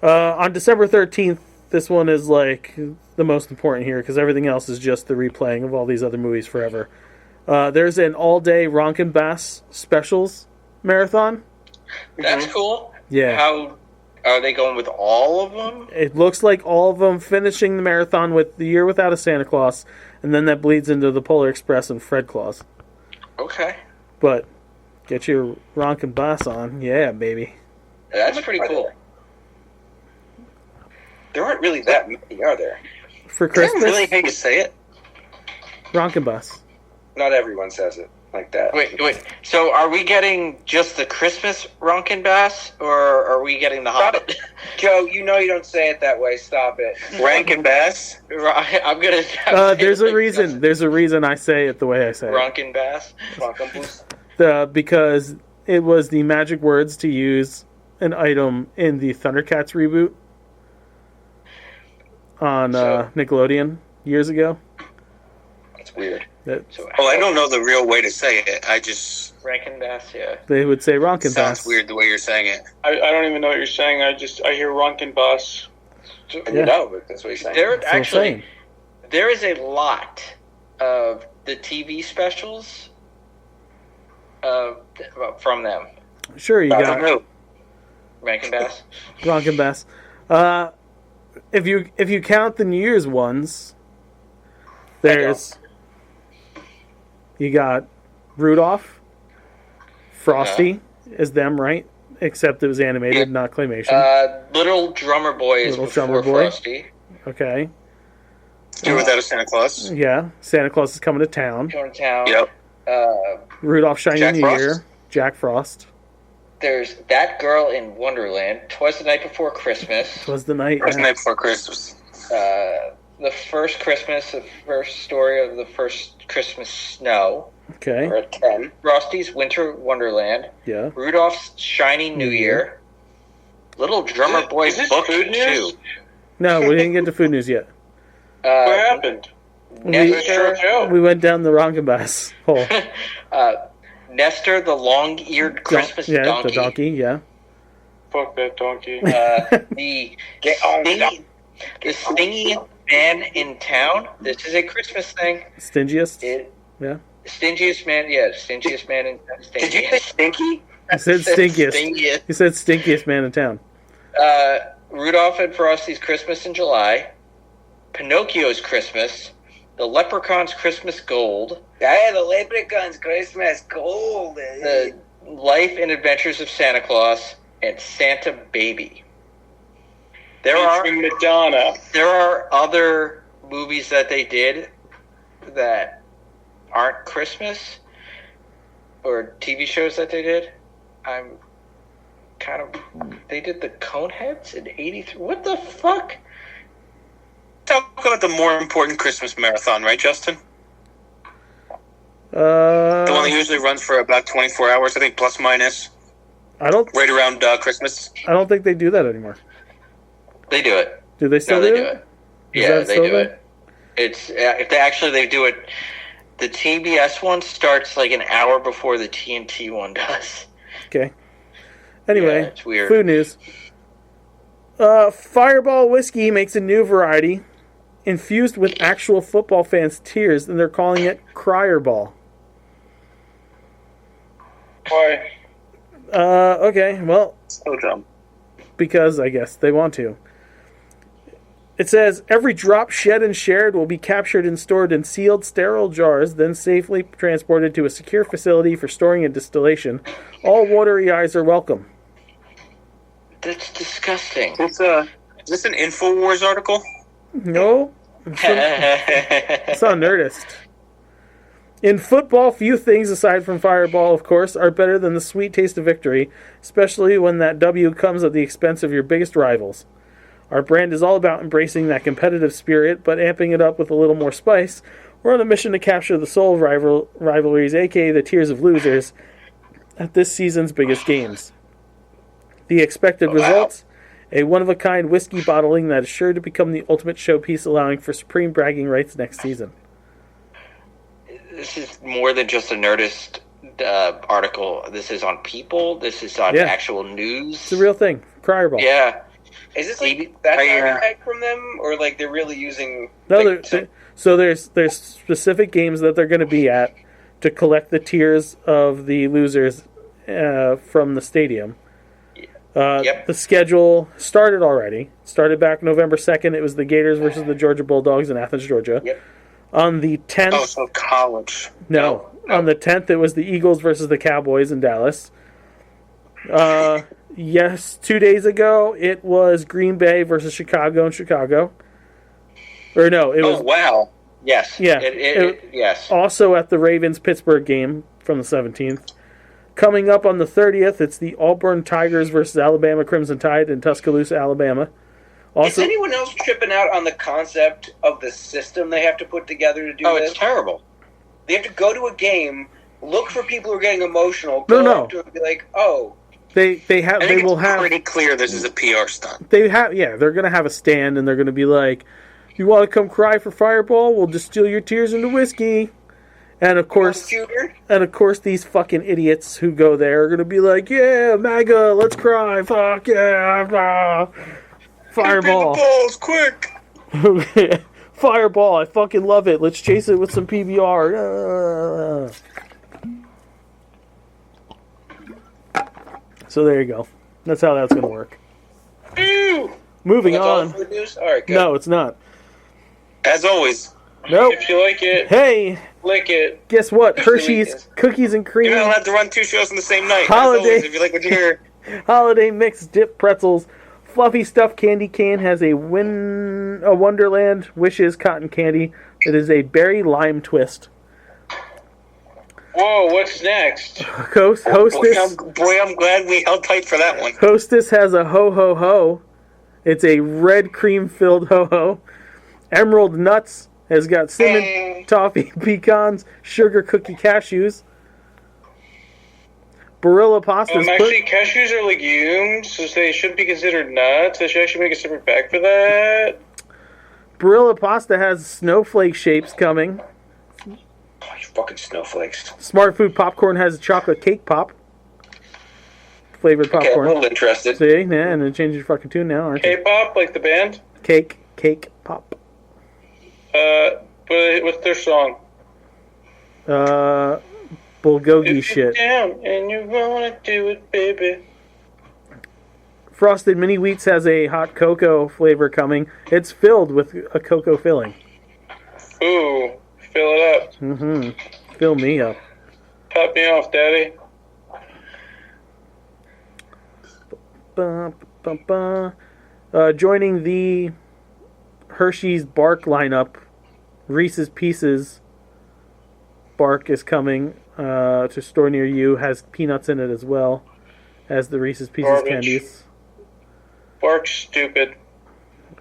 S3: On December 13th, this one is like the most important here because everything else is just the replaying of all these other movies forever. There's an all-day Ronkin Bass specials marathon.
S4: That's cool.
S3: Yeah.
S4: How are they going with all of them?
S3: It looks like all of them finishing the marathon with The Year Without a Santa Claus, and then that bleeds into the Polar Express and Fred Claus.
S4: Okay.
S3: But get your Ronkin Bass on. Yeah, baby.
S4: That's pretty cool.
S2: There aren't really that many, are there?
S3: For
S6: Is that
S3: Christmas,
S6: really how you say it?
S3: Ronkin Bass.
S2: Not everyone says it like that.
S4: Wait. So are we getting just the Christmas Ronkin Bass, or are we getting the Hobbit?
S2: Joe, you know you don't say it that way. Stop it.
S6: Rankin Bass?
S4: I'm gonna. say
S3: There's a
S4: like
S3: reason.
S4: just
S3: There's a reason I say it the way I say it.
S4: Ronkin Bass.
S3: Because it was the magic words to use an item in the Thundercats reboot on Nickelodeon years ago.
S2: That's weird.
S4: So
S6: Oh, I don't know the real way to say it. I just...
S4: Rankin Bass, yeah.
S3: They would say Ronkin
S6: sounds
S3: Bass.
S6: weird the way you're saying it.
S5: I don't even know what you're saying. I hear Ronkin Boss.
S2: And
S3: Yeah.
S2: you know, but that's what he's saying.
S4: There
S3: That's what I'm
S4: actually
S3: saying.
S4: there is a lot of the TV specials from them.
S3: Sure, you
S6: I don't
S3: got
S6: know.
S4: Rankin Bass.
S3: Ronkin Bass. If you count the New Year's ones, there's you got Rudolph, Frosty is them, right? Except it was animated, not claymation.
S4: Little Drummer Boy is
S3: Little
S4: before
S3: Drummer Boy.
S4: Frosty.
S3: Okay.
S6: Year Without a Santa Claus?
S3: Yeah, Santa Claus is coming to town.
S4: Going to town.
S6: Yep.
S3: Rudolph Shiny
S6: Jack
S3: New
S6: Frost?
S3: Year. Jack Frost.
S4: There's That Girl in Wonderland. Twas the Night Before Christmas.
S3: Was the night.
S6: First Night Before Christmas.
S4: The First Christmas, the first story of the first Christmas snow.
S3: Okay.
S2: Or a 10.
S4: Frosty's Winter Wonderland.
S3: Yeah.
S4: Rudolph's Shiny New Year. Little Drummer Boy
S5: is this
S4: Book
S5: food
S4: 2.
S5: news?
S3: No, we didn't get to food news yet.
S5: What happened?
S4: Nestor,
S5: Joe.
S3: We went down the Ronkin Bass hole.
S4: Nestor, the long-eared Christmas
S3: yeah,
S4: donkey.
S3: the donkey. Yeah.
S5: Fuck that donkey.
S4: The
S2: Get on
S4: stingy man in town. This is a Christmas thing.
S3: Stingiest.
S4: Yeah.
S3: Yeah.
S4: Stingiest man. Yeah, stingiest man in town.
S2: Did you say stinky?
S3: He said stinkiest.
S4: Stingiest.
S3: He said stinkiest man in town.
S4: Rudolph and Frosty's Christmas in July. Pinocchio's Christmas. The Leprechaun's Christmas Gold.
S2: Yeah, the Leprechaun's Christmas Gold.
S4: The Life and Adventures of Santa Claus. And Santa Baby. There are other movies that they did that aren't Christmas, or TV shows that they did. They did the Coneheads in '83. What the fuck?
S6: Talk about the more important Christmas marathon, right, Justin? The one that usually runs for about 24 hours, I think, plus minus,
S3: I don't
S6: right around Christmas.
S3: I don't think they do that anymore.
S4: They do it.
S3: Do they still
S4: No, they
S3: do
S4: do
S3: it?
S4: it.
S3: Is
S4: Yeah,
S3: that
S4: they
S3: still
S4: do
S3: there?
S4: it. It's if they do it. The TBS one starts like an hour before the TNT one does.
S3: Okay. Anyway,
S4: Yeah, it's weird.
S3: food news. Fireball whiskey makes a new variety infused with actual football fans' tears, and they're calling it Cryerball.
S5: Why?
S3: Okay, well,
S6: So dumb.
S3: because I guess they want to. It says, every drop shed and shared will be captured and stored in sealed, sterile jars, then safely transported to a secure facility for storing and distillation. All watery eyes are welcome.
S4: That's disgusting.
S6: Is this an InfoWars article?
S3: No, It's on Nerdist. In football, few things aside from Fireball, of course, are better than the sweet taste of victory, especially when that W comes at the expense of your biggest rivals. Our brand is all about embracing that competitive spirit, but amping it up with a little more spice. We're on a mission to capture the soul of rivalries, aka the tears of losers, at this season's biggest games. The expected results? A one-of-a-kind whiskey bottling that is sure to become the ultimate showpiece, allowing for supreme bragging rights next season.
S4: This is more than just a Nerdist article. This is on People. This is on actual news.
S3: It's a real thing. Cryerball.
S4: Yeah.
S2: Is this like that kind of hype from them, or like they're really using?
S3: No,
S2: like,
S3: so there's specific games that they're going to be at to collect the tears of the losers from the stadium. The schedule started already. Started back November 2nd. It was the Gators versus the Georgia Bulldogs in Athens, Georgia.
S2: Yep.
S3: On the 10th...
S6: Oh, so college.
S3: No. On the 10th, it was the Eagles versus the Cowboys in Dallas. Yes, 2 days ago, it was Green Bay versus Chicago in Chicago. Or no, it was...
S6: Oh, wow.
S4: Yes.
S3: Yeah.
S4: Yes.
S3: Also at the Ravens-Pittsburgh game from the 17th. Coming up on the 30th, it's the Auburn Tigers versus Alabama Crimson Tide in Tuscaloosa, Alabama.
S2: Also, is anyone else tripping out on the concept of the system they have to put together to do this?
S4: Oh, it's terrible.
S2: They have to go to a game, look for people who are getting emotional,
S3: up
S2: to it and be like, oh.
S3: They will have
S6: pretty clear this is a PR stunt.
S3: They're going to have a stand and they're going to be like, you want to come cry for Fireball? We'll distill your tears into whiskey. And of course, these fucking idiots who go there are going to be like, yeah, MAGA, let's cry, fuck yeah, Fireball.
S6: The balls, quick!
S3: Fireball, I fucking love it. Let's chase it with some PBR. So there you go. That's how that's going to work. Moving on.
S2: All right, good.
S3: No, it's not.
S6: As always.
S3: Nope.
S5: If you like it,
S3: hey,
S5: lick it.
S3: Guess what? Hershey's Cookies and Cream.
S6: You're not allowed to run 2 shows on the same night.
S3: Holiday.
S6: As always, if you like what you hear.
S3: Holiday mix dip pretzels. Fluffy stuffed candy cane has a Wonderland Wishes cotton candy. It is a berry lime twist.
S5: Whoa, what's next?
S3: Hostess.
S6: Boy, I'm glad we held tight for that one.
S3: Hostess has a ho ho ho. It's a red cream filled ho ho. Emerald Nuts has got cinnamon toffee pecans, sugar cookie cashews. Barilla Pasta.
S5: Actually, cashews are legumes, so they shouldn't be considered nuts. They should actually make a separate bag for that.
S3: Barilla Pasta has snowflake shapes coming.
S2: Oh, you fucking snowflakes.
S3: Smart Food Popcorn has a chocolate cake pop. Flavored popcorn.
S2: Okay, I'm a little interested.
S3: See? Yeah, and it changes your fucking tune now, aren't you?
S5: K-pop, like the band?
S3: Cake pop.
S5: But what's their song?
S3: Bulgogi
S5: if
S3: shit.
S5: you're down and you wanna do it, baby.
S3: Frosted Mini Wheats has a hot cocoa flavor coming. It's filled with a cocoa filling.
S5: Ooh, fill it up.
S3: Mm-hmm. Fill me up.
S5: Top me off, daddy.
S3: Joining the Hershey's Bark lineup, Reese's Pieces Bark is coming to a store near you. Has peanuts in it as well as the Reese's Pieces
S5: Garbage.
S3: candies.
S5: Bark's stupid.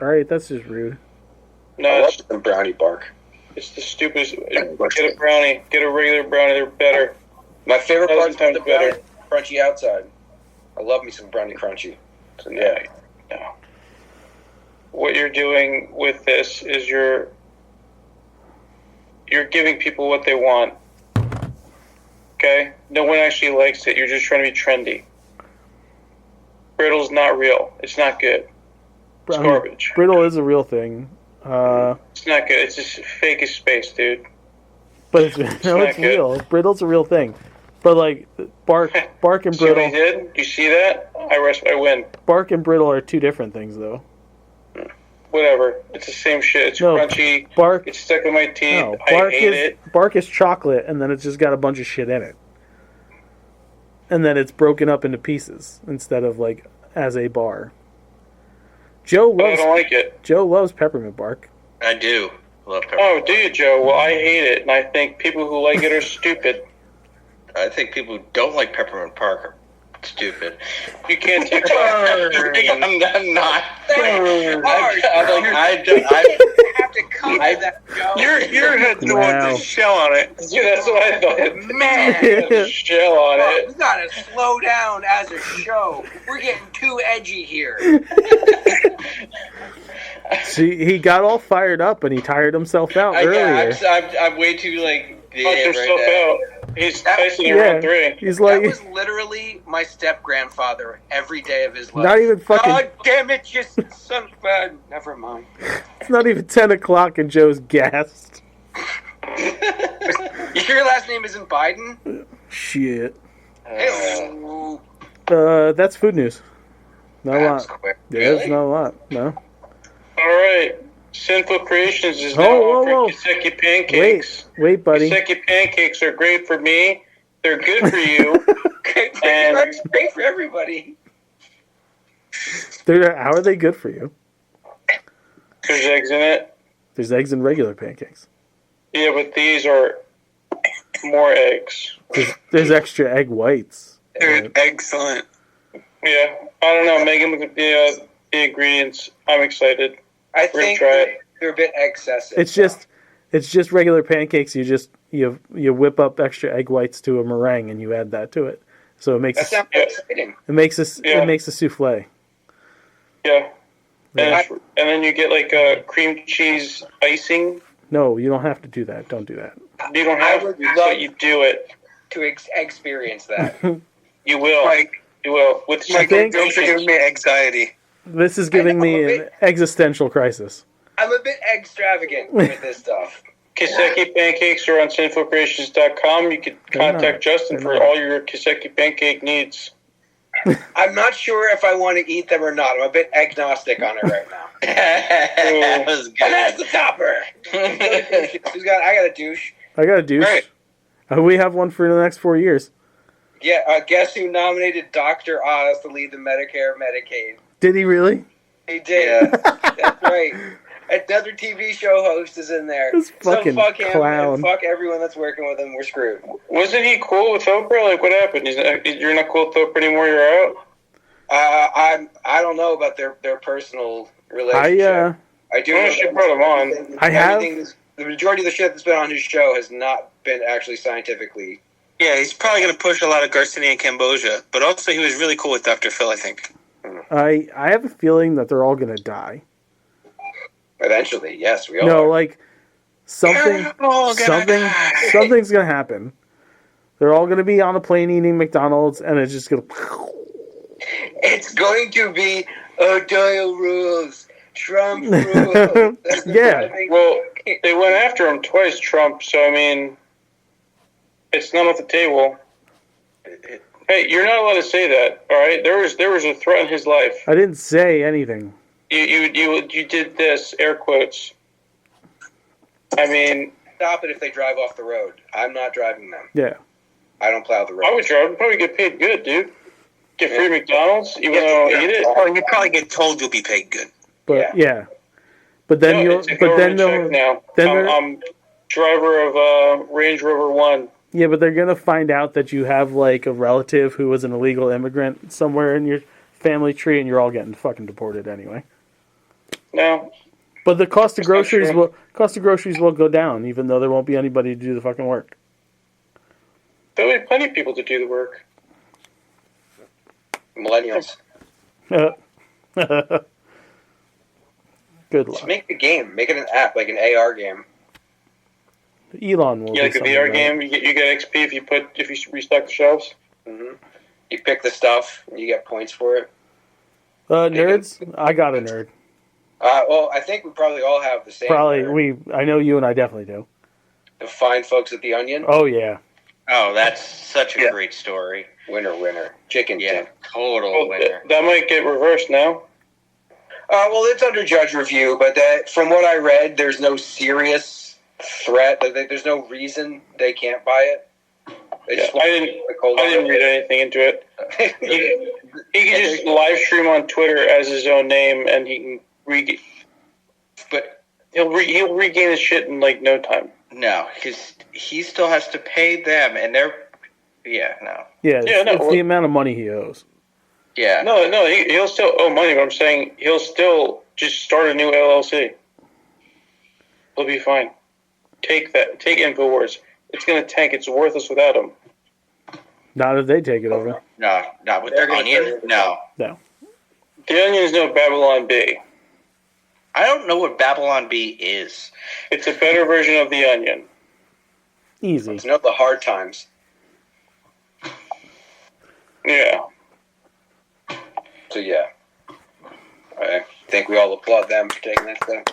S3: Alright, that's just rude.
S5: No,
S2: I love
S5: it's,
S2: the brownie bark.
S5: it's the stupidest. Get a brownie. Get a regular brownie. They're better.
S2: My favorite part is the
S5: times
S2: brownie
S5: better.
S2: crunchy outside. I love me some brownie crunchy. So,
S5: Yeah, no. What you're doing with this is you're giving people what they want. Okay? No one actually likes it. You're just trying to be trendy. Brittle's not real. It's not good. It's garbage.
S3: Brittle is a real thing.
S5: It's not good. It's just fake as space, dude.
S3: But it's real. Brittle's a real thing. But like bark and
S5: See what
S3: brittle.
S5: he did? You see that? I win.
S3: Bark and brittle are two different things, though.
S5: Whatever. It's the same shit. It's
S3: No,
S5: crunchy.
S3: bark.
S5: It's stuck in my teeth.
S3: No,
S5: I hate it.
S3: bark is chocolate, and then it's just got a bunch of shit in it, and then it's broken up into pieces instead of like as a bar.
S5: But I don't like it.
S3: Joe loves peppermint bark.
S6: I do love peppermint.
S5: Oh, do you, Joe? Well, I hate it, and I think people who like it are stupid.
S6: I think people who don't like peppermint bark are stupid.
S5: You can't take
S6: I'm not.
S2: I didn't have to come to that, Joe.
S5: You're had the one with the shell on it. Yeah, that's what I thought.
S2: Man,
S5: The shell on it.
S2: we gotta slow down as a show. We're getting too edgy here.
S3: See, he got all fired up and he tired himself out earlier.
S6: I'm way too like.
S5: Punch yourself out. He's Tyson in
S3: Yeah,
S5: round 3.
S3: he's like,
S2: That was literally my step-grandfather every day of his life.
S3: not even fucking.
S2: God damn it, you son of a... Never mind.
S3: It's not even 10 o'clock and Joe's gassed.
S2: You sure your last name isn't Biden?
S3: Shit.
S2: Ew.
S3: That's food news. Not a
S2: That
S3: lot.
S2: was quick.
S3: Yeah, it's not a lot. No.
S5: All right. Sinful Creations is now
S3: Whoa,
S5: offering
S3: whoa.
S5: Kiseki pancakes.
S3: Wait, buddy.
S5: Kiseki pancakes are great for me. They're good for you.
S2: Great for,
S5: And-
S2: great for everybody.
S3: How are they good for you?
S5: There's eggs in it.
S3: There's eggs in regular pancakes.
S5: Yeah, but these are more eggs.
S3: There's extra egg whites.
S6: They're excellent.
S5: Yeah. I don't know. Megan, look at the ingredients. I'm excited.
S2: I
S5: We're gonna
S2: think
S5: try it.
S2: they're a bit excessive.
S3: It's just regular pancakes. You whip up extra egg whites to a meringue and you add that to it. So it makes
S2: That sounds exciting.
S3: it makes a souffle.
S5: Yeah.
S3: Yeah.
S5: And then you get like a cream cheese icing.
S3: No, you don't have to do that. Don't do that.
S5: You don't
S2: I
S5: have
S2: would
S5: to,
S2: love-
S5: but you do it.
S2: To experience that.
S5: You will.
S6: Mike,
S5: You will. With
S3: I think-
S6: don't forgive me anxiety.
S3: This is giving
S2: I know,
S3: me
S2: a
S3: an
S2: bit-
S3: existential crisis.
S2: I'm a bit extravagant with this stuff.
S5: Kiseki pancakes are on sinfulcreations.com. You can
S3: They're
S5: contact
S3: not.
S5: Justin
S3: They're
S5: for
S3: not.
S5: all your Kiseki pancake needs.
S2: I'm not sure if I want to eat them or not. I'm a bit agnostic on it right now.
S6: That was
S2: And that's
S6: good.
S2: the topper. I got a douche.
S3: I got a douche.
S6: Right.
S3: We have one for the next 4 years.
S2: Yeah, guess who nominated Dr. Oz to lead the Medicare Medicaid?
S3: Did he really?
S2: He did. That's right. Another TV show host is in there.
S3: This fucking
S2: so fuck him
S3: clown.
S2: and fuck everyone that's working with him. We're screwed.
S5: Wasn't he cool with Oprah? Like, what happened? You're not cool with Oprah anymore? You're out?
S2: I don't know about their personal relationship. I do
S5: Well,
S2: know
S5: she
S2: that
S5: brought him on.
S3: I have-
S2: the majority of the shit that's been on his show has not been actually scientifically.
S6: Yeah, he's probably going to push a lot of Garcinia and Cambodia, but also he was really cool with Dr. Phil, I think.
S3: I have a feeling that they're all gonna die.
S2: Eventually, yes, we all.
S3: No,
S2: are.
S3: like something,
S6: They're all gonna
S3: something,
S6: die.
S3: something's gonna happen. They're all gonna be on a plane eating McDonald's, and it's just gonna.
S2: It's going to be O'Doyle rules. Trump rules. That's the
S3: Yeah.
S2: driving-
S5: Well, they went after him twice, Trump, so, I mean, it's not off the table. Hey, you're not allowed to say that, all right? There was a threat in his life.
S3: I didn't say anything.
S5: You did this, air quotes. I mean,
S2: Stop it if they drive off the road. I'm not driving them.
S3: Yeah.
S2: I don't plow the road.
S5: I would drive. I'd probably get paid good, dude. Get free McDonald's, even though I don't eat it.
S6: Oh, you probably get told you'll be paid good.
S3: But yeah. But then
S5: No,
S3: you'll.
S5: it's a
S3: But then
S5: government
S3: they'll.
S5: check now.
S3: then
S5: I'm,
S3: they're-
S5: I'm driver of Range Rover 1.
S3: Yeah, but they're gonna find out that you have like a relative who was an illegal immigrant somewhere in your family tree, and you're all getting fucking deported anyway.
S5: No,
S3: But the cost of
S5: That's not
S3: groceries will go down, even though there won't be anybody to do the fucking work.
S5: there'll be plenty of people to do the work.
S2: Millennials.
S3: Good
S2: Just
S3: luck.
S2: make the game. Make it an app, like an AR game.
S3: Elon will.
S5: Yeah, like
S3: do
S5: a
S3: something
S5: VR
S3: about
S5: game, you get XP if you restock the shelves.
S2: hmm You pick the stuff, and you get points for it.
S3: Nerds, I got a nerd.
S2: Well, I think we probably all have the same.
S3: Probably I know you and I definitely do.
S2: The fine folks at the Onion.
S3: Oh yeah.
S4: Oh, that's such a
S6: Yeah.
S4: great story.
S2: Winner, winner. Chicken
S4: Yeah,
S2: tip.
S4: total
S5: Well,
S4: winner.
S5: that might get reversed now.
S2: Well, it's under judge review, but from what I read, there's no serious threat. There's no reason they can't buy it. They just want
S5: I
S2: to hold
S5: I
S2: on
S5: didn't
S2: to
S5: read anything into it.
S2: it.
S5: He can just live stream on Twitter as his own name, and he can
S2: But
S5: He'll regain his shit in like no time.
S4: No, because he still has to pay them, and they're no.
S3: Yeah, it's the amount of money he owes.
S4: Yeah.
S5: No, he'll still owe money, but I'm saying he'll still just start a new LLC. He'll be fine. Take InfoWars. It's going to tank. It's worthless without him.
S3: Not if they take it over.
S4: No, not with their Onion. No.
S3: No.
S5: The Onion is no Babylon B.
S4: I don't know what Babylon B is.
S5: It's a better version of the Onion.
S3: Easy.
S2: It's not the hard times.
S5: Yeah.
S2: So yeah, I think we all applaud them for taking that step.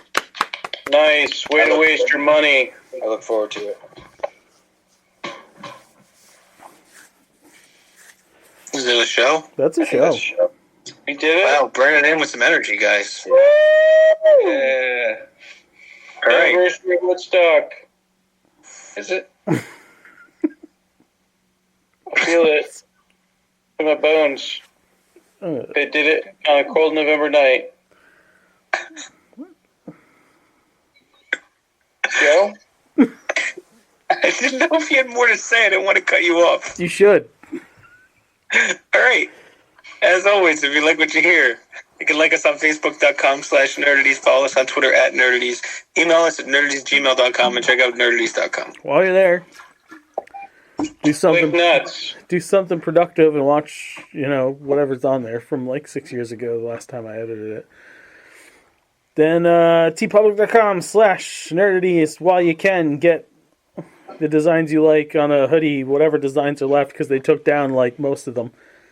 S5: Nice. Way to waste your money.
S2: I look forward to it.
S6: Is it a show?
S3: That's a show.
S5: We did it.
S6: Wow, burn it in with some energy, guys.
S2: Yeah.
S6: All right.
S5: Anniversary of Woodstock.
S2: Is it?
S5: I feel it in my bones. They did it on a cold November night. Joe?
S6: I didn't know if you had more to say. I didn't want to cut you off.
S3: You should.
S6: All right. As always, if you like what you hear, you can like us on Facebook.com/Nerdities. Follow us on Twitter @Nerdities. Email us at nerdities@gmail.com and check out nerdities.com.
S3: While you're there, do something.
S5: Nuts.
S3: Do something productive and watch, whatever's on there from like 6 years ago, the last time I edited it. Then tpublic.com/nerdities. While you can, get the designs you like on a hoodie, whatever designs are left, because they took down like most of them.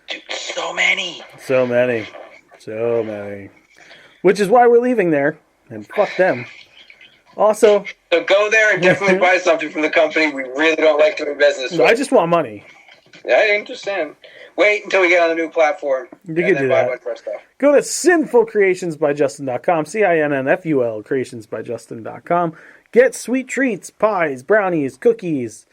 S4: Dude, so many.
S3: So many. Which is why we're leaving there, and fuck them. Also,
S2: So go there and definitely buy something from the company we really don't like doing business with.
S3: I just want money.
S2: I understand. Wait until we get on the new platform.
S3: You can do
S2: buy
S3: that.
S2: one for our stuff.
S3: Go to sinfulcreationsbyjustin.com, CINNFUL creationsbyjustin.com. Get sweet treats, pies, brownies, cookies,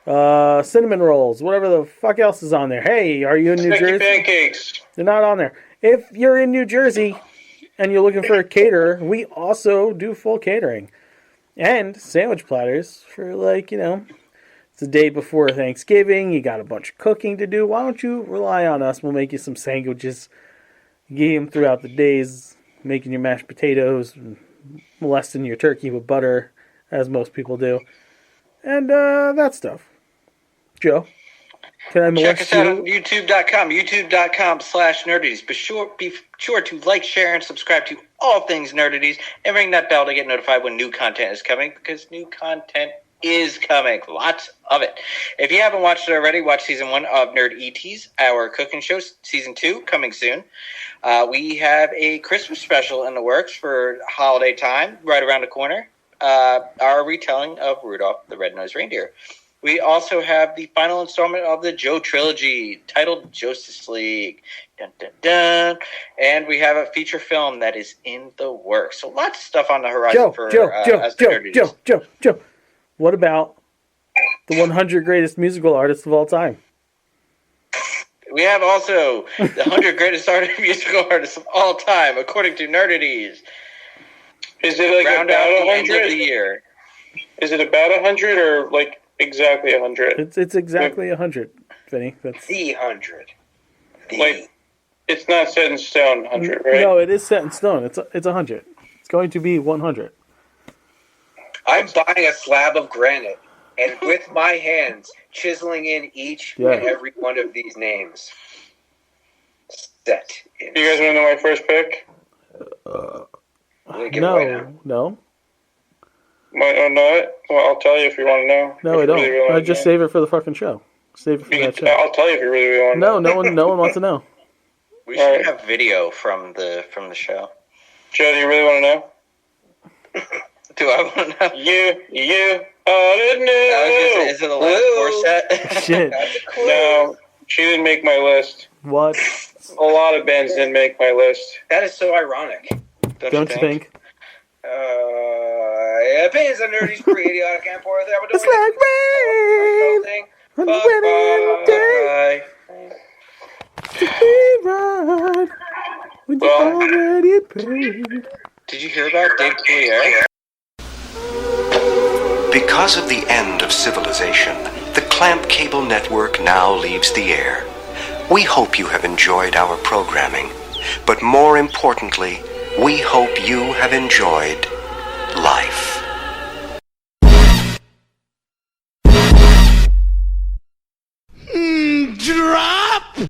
S3: cinnamon rolls, whatever the fuck else is on there. Hey, are you in New
S5: Sticky
S3: Jersey?
S5: pancakes.
S3: They're not on there. If you're in New Jersey and you're looking for a caterer, we also do full catering. And sandwich platters for it's the day before Thanksgiving. You got a bunch of cooking to do. Why don't you rely on us? We'll make you some sandwiches. Get them throughout the days, making your mashed potatoes, molesting your turkey with butter, as most people do. And that stuff. Joe, can I molest
S4: Check us out
S3: you?
S4: on youtube.com/nerdities. Be sure to like, share, and subscribe to all things Nerdities, and ring that bell to get notified when new content is coming, because new content is coming. Lots of it. If you haven't watched it already, watch season 1 of Nerd ETs, our cooking show. Season 2 coming soon. We have a Christmas special in the works for holiday time, right around the corner. Our retelling of Rudolph the Red-Nosed Reindeer. We also have the final installment of the Joe trilogy, titled Justice League. Dun, dun, dun. And we have a feature film that is in the works. So lots of stuff on the horizon
S3: Joe. What about the 100 greatest musical artists of all time?
S4: We have also the 100 greatest musical artists of all time, according to Nerdities.
S5: Is it like
S4: Round
S5: about
S4: out the end
S5: 100?
S4: of the year.
S5: Is it about 100 or like exactly 100?
S3: It's exactly 100, Vinny. That's
S2: The 100.
S5: Like, it's not set in stone 100, right?
S3: No, it is set in stone. It's 100. It's going to be 100.
S2: I'm buying a slab of granite, and with my hands, chiseling in each and every one of these names. Set in.
S5: You guys want to know my first pick?
S3: No.
S5: Might not know it? Well, I'll tell you if you want to know.
S3: No, I don't. I just save it for the fucking show. Save it for that show.
S5: I'll tell you if you really want to know.
S3: No one wants to know.
S4: We should have video from the show.
S5: Joe, do you really want to know?
S4: Do I want to know?
S5: You ought to know.
S4: Is it the last four set?
S3: Shit.
S5: No, she didn't make my list.
S3: What?
S5: A lot of bands didn't make my list.
S2: That is so ironic.
S3: Don't you think?
S2: Opinions on Nerdies for idiotic and poor.
S3: It's like rain on a wedding day. To be right when you already paid.
S4: Did you hear about Dave Coulier?
S8: Because of the end of civilization, the Clamp Cable Network now leaves the air. We hope you have enjoyed our programming, but more importantly, we hope you have enjoyed life.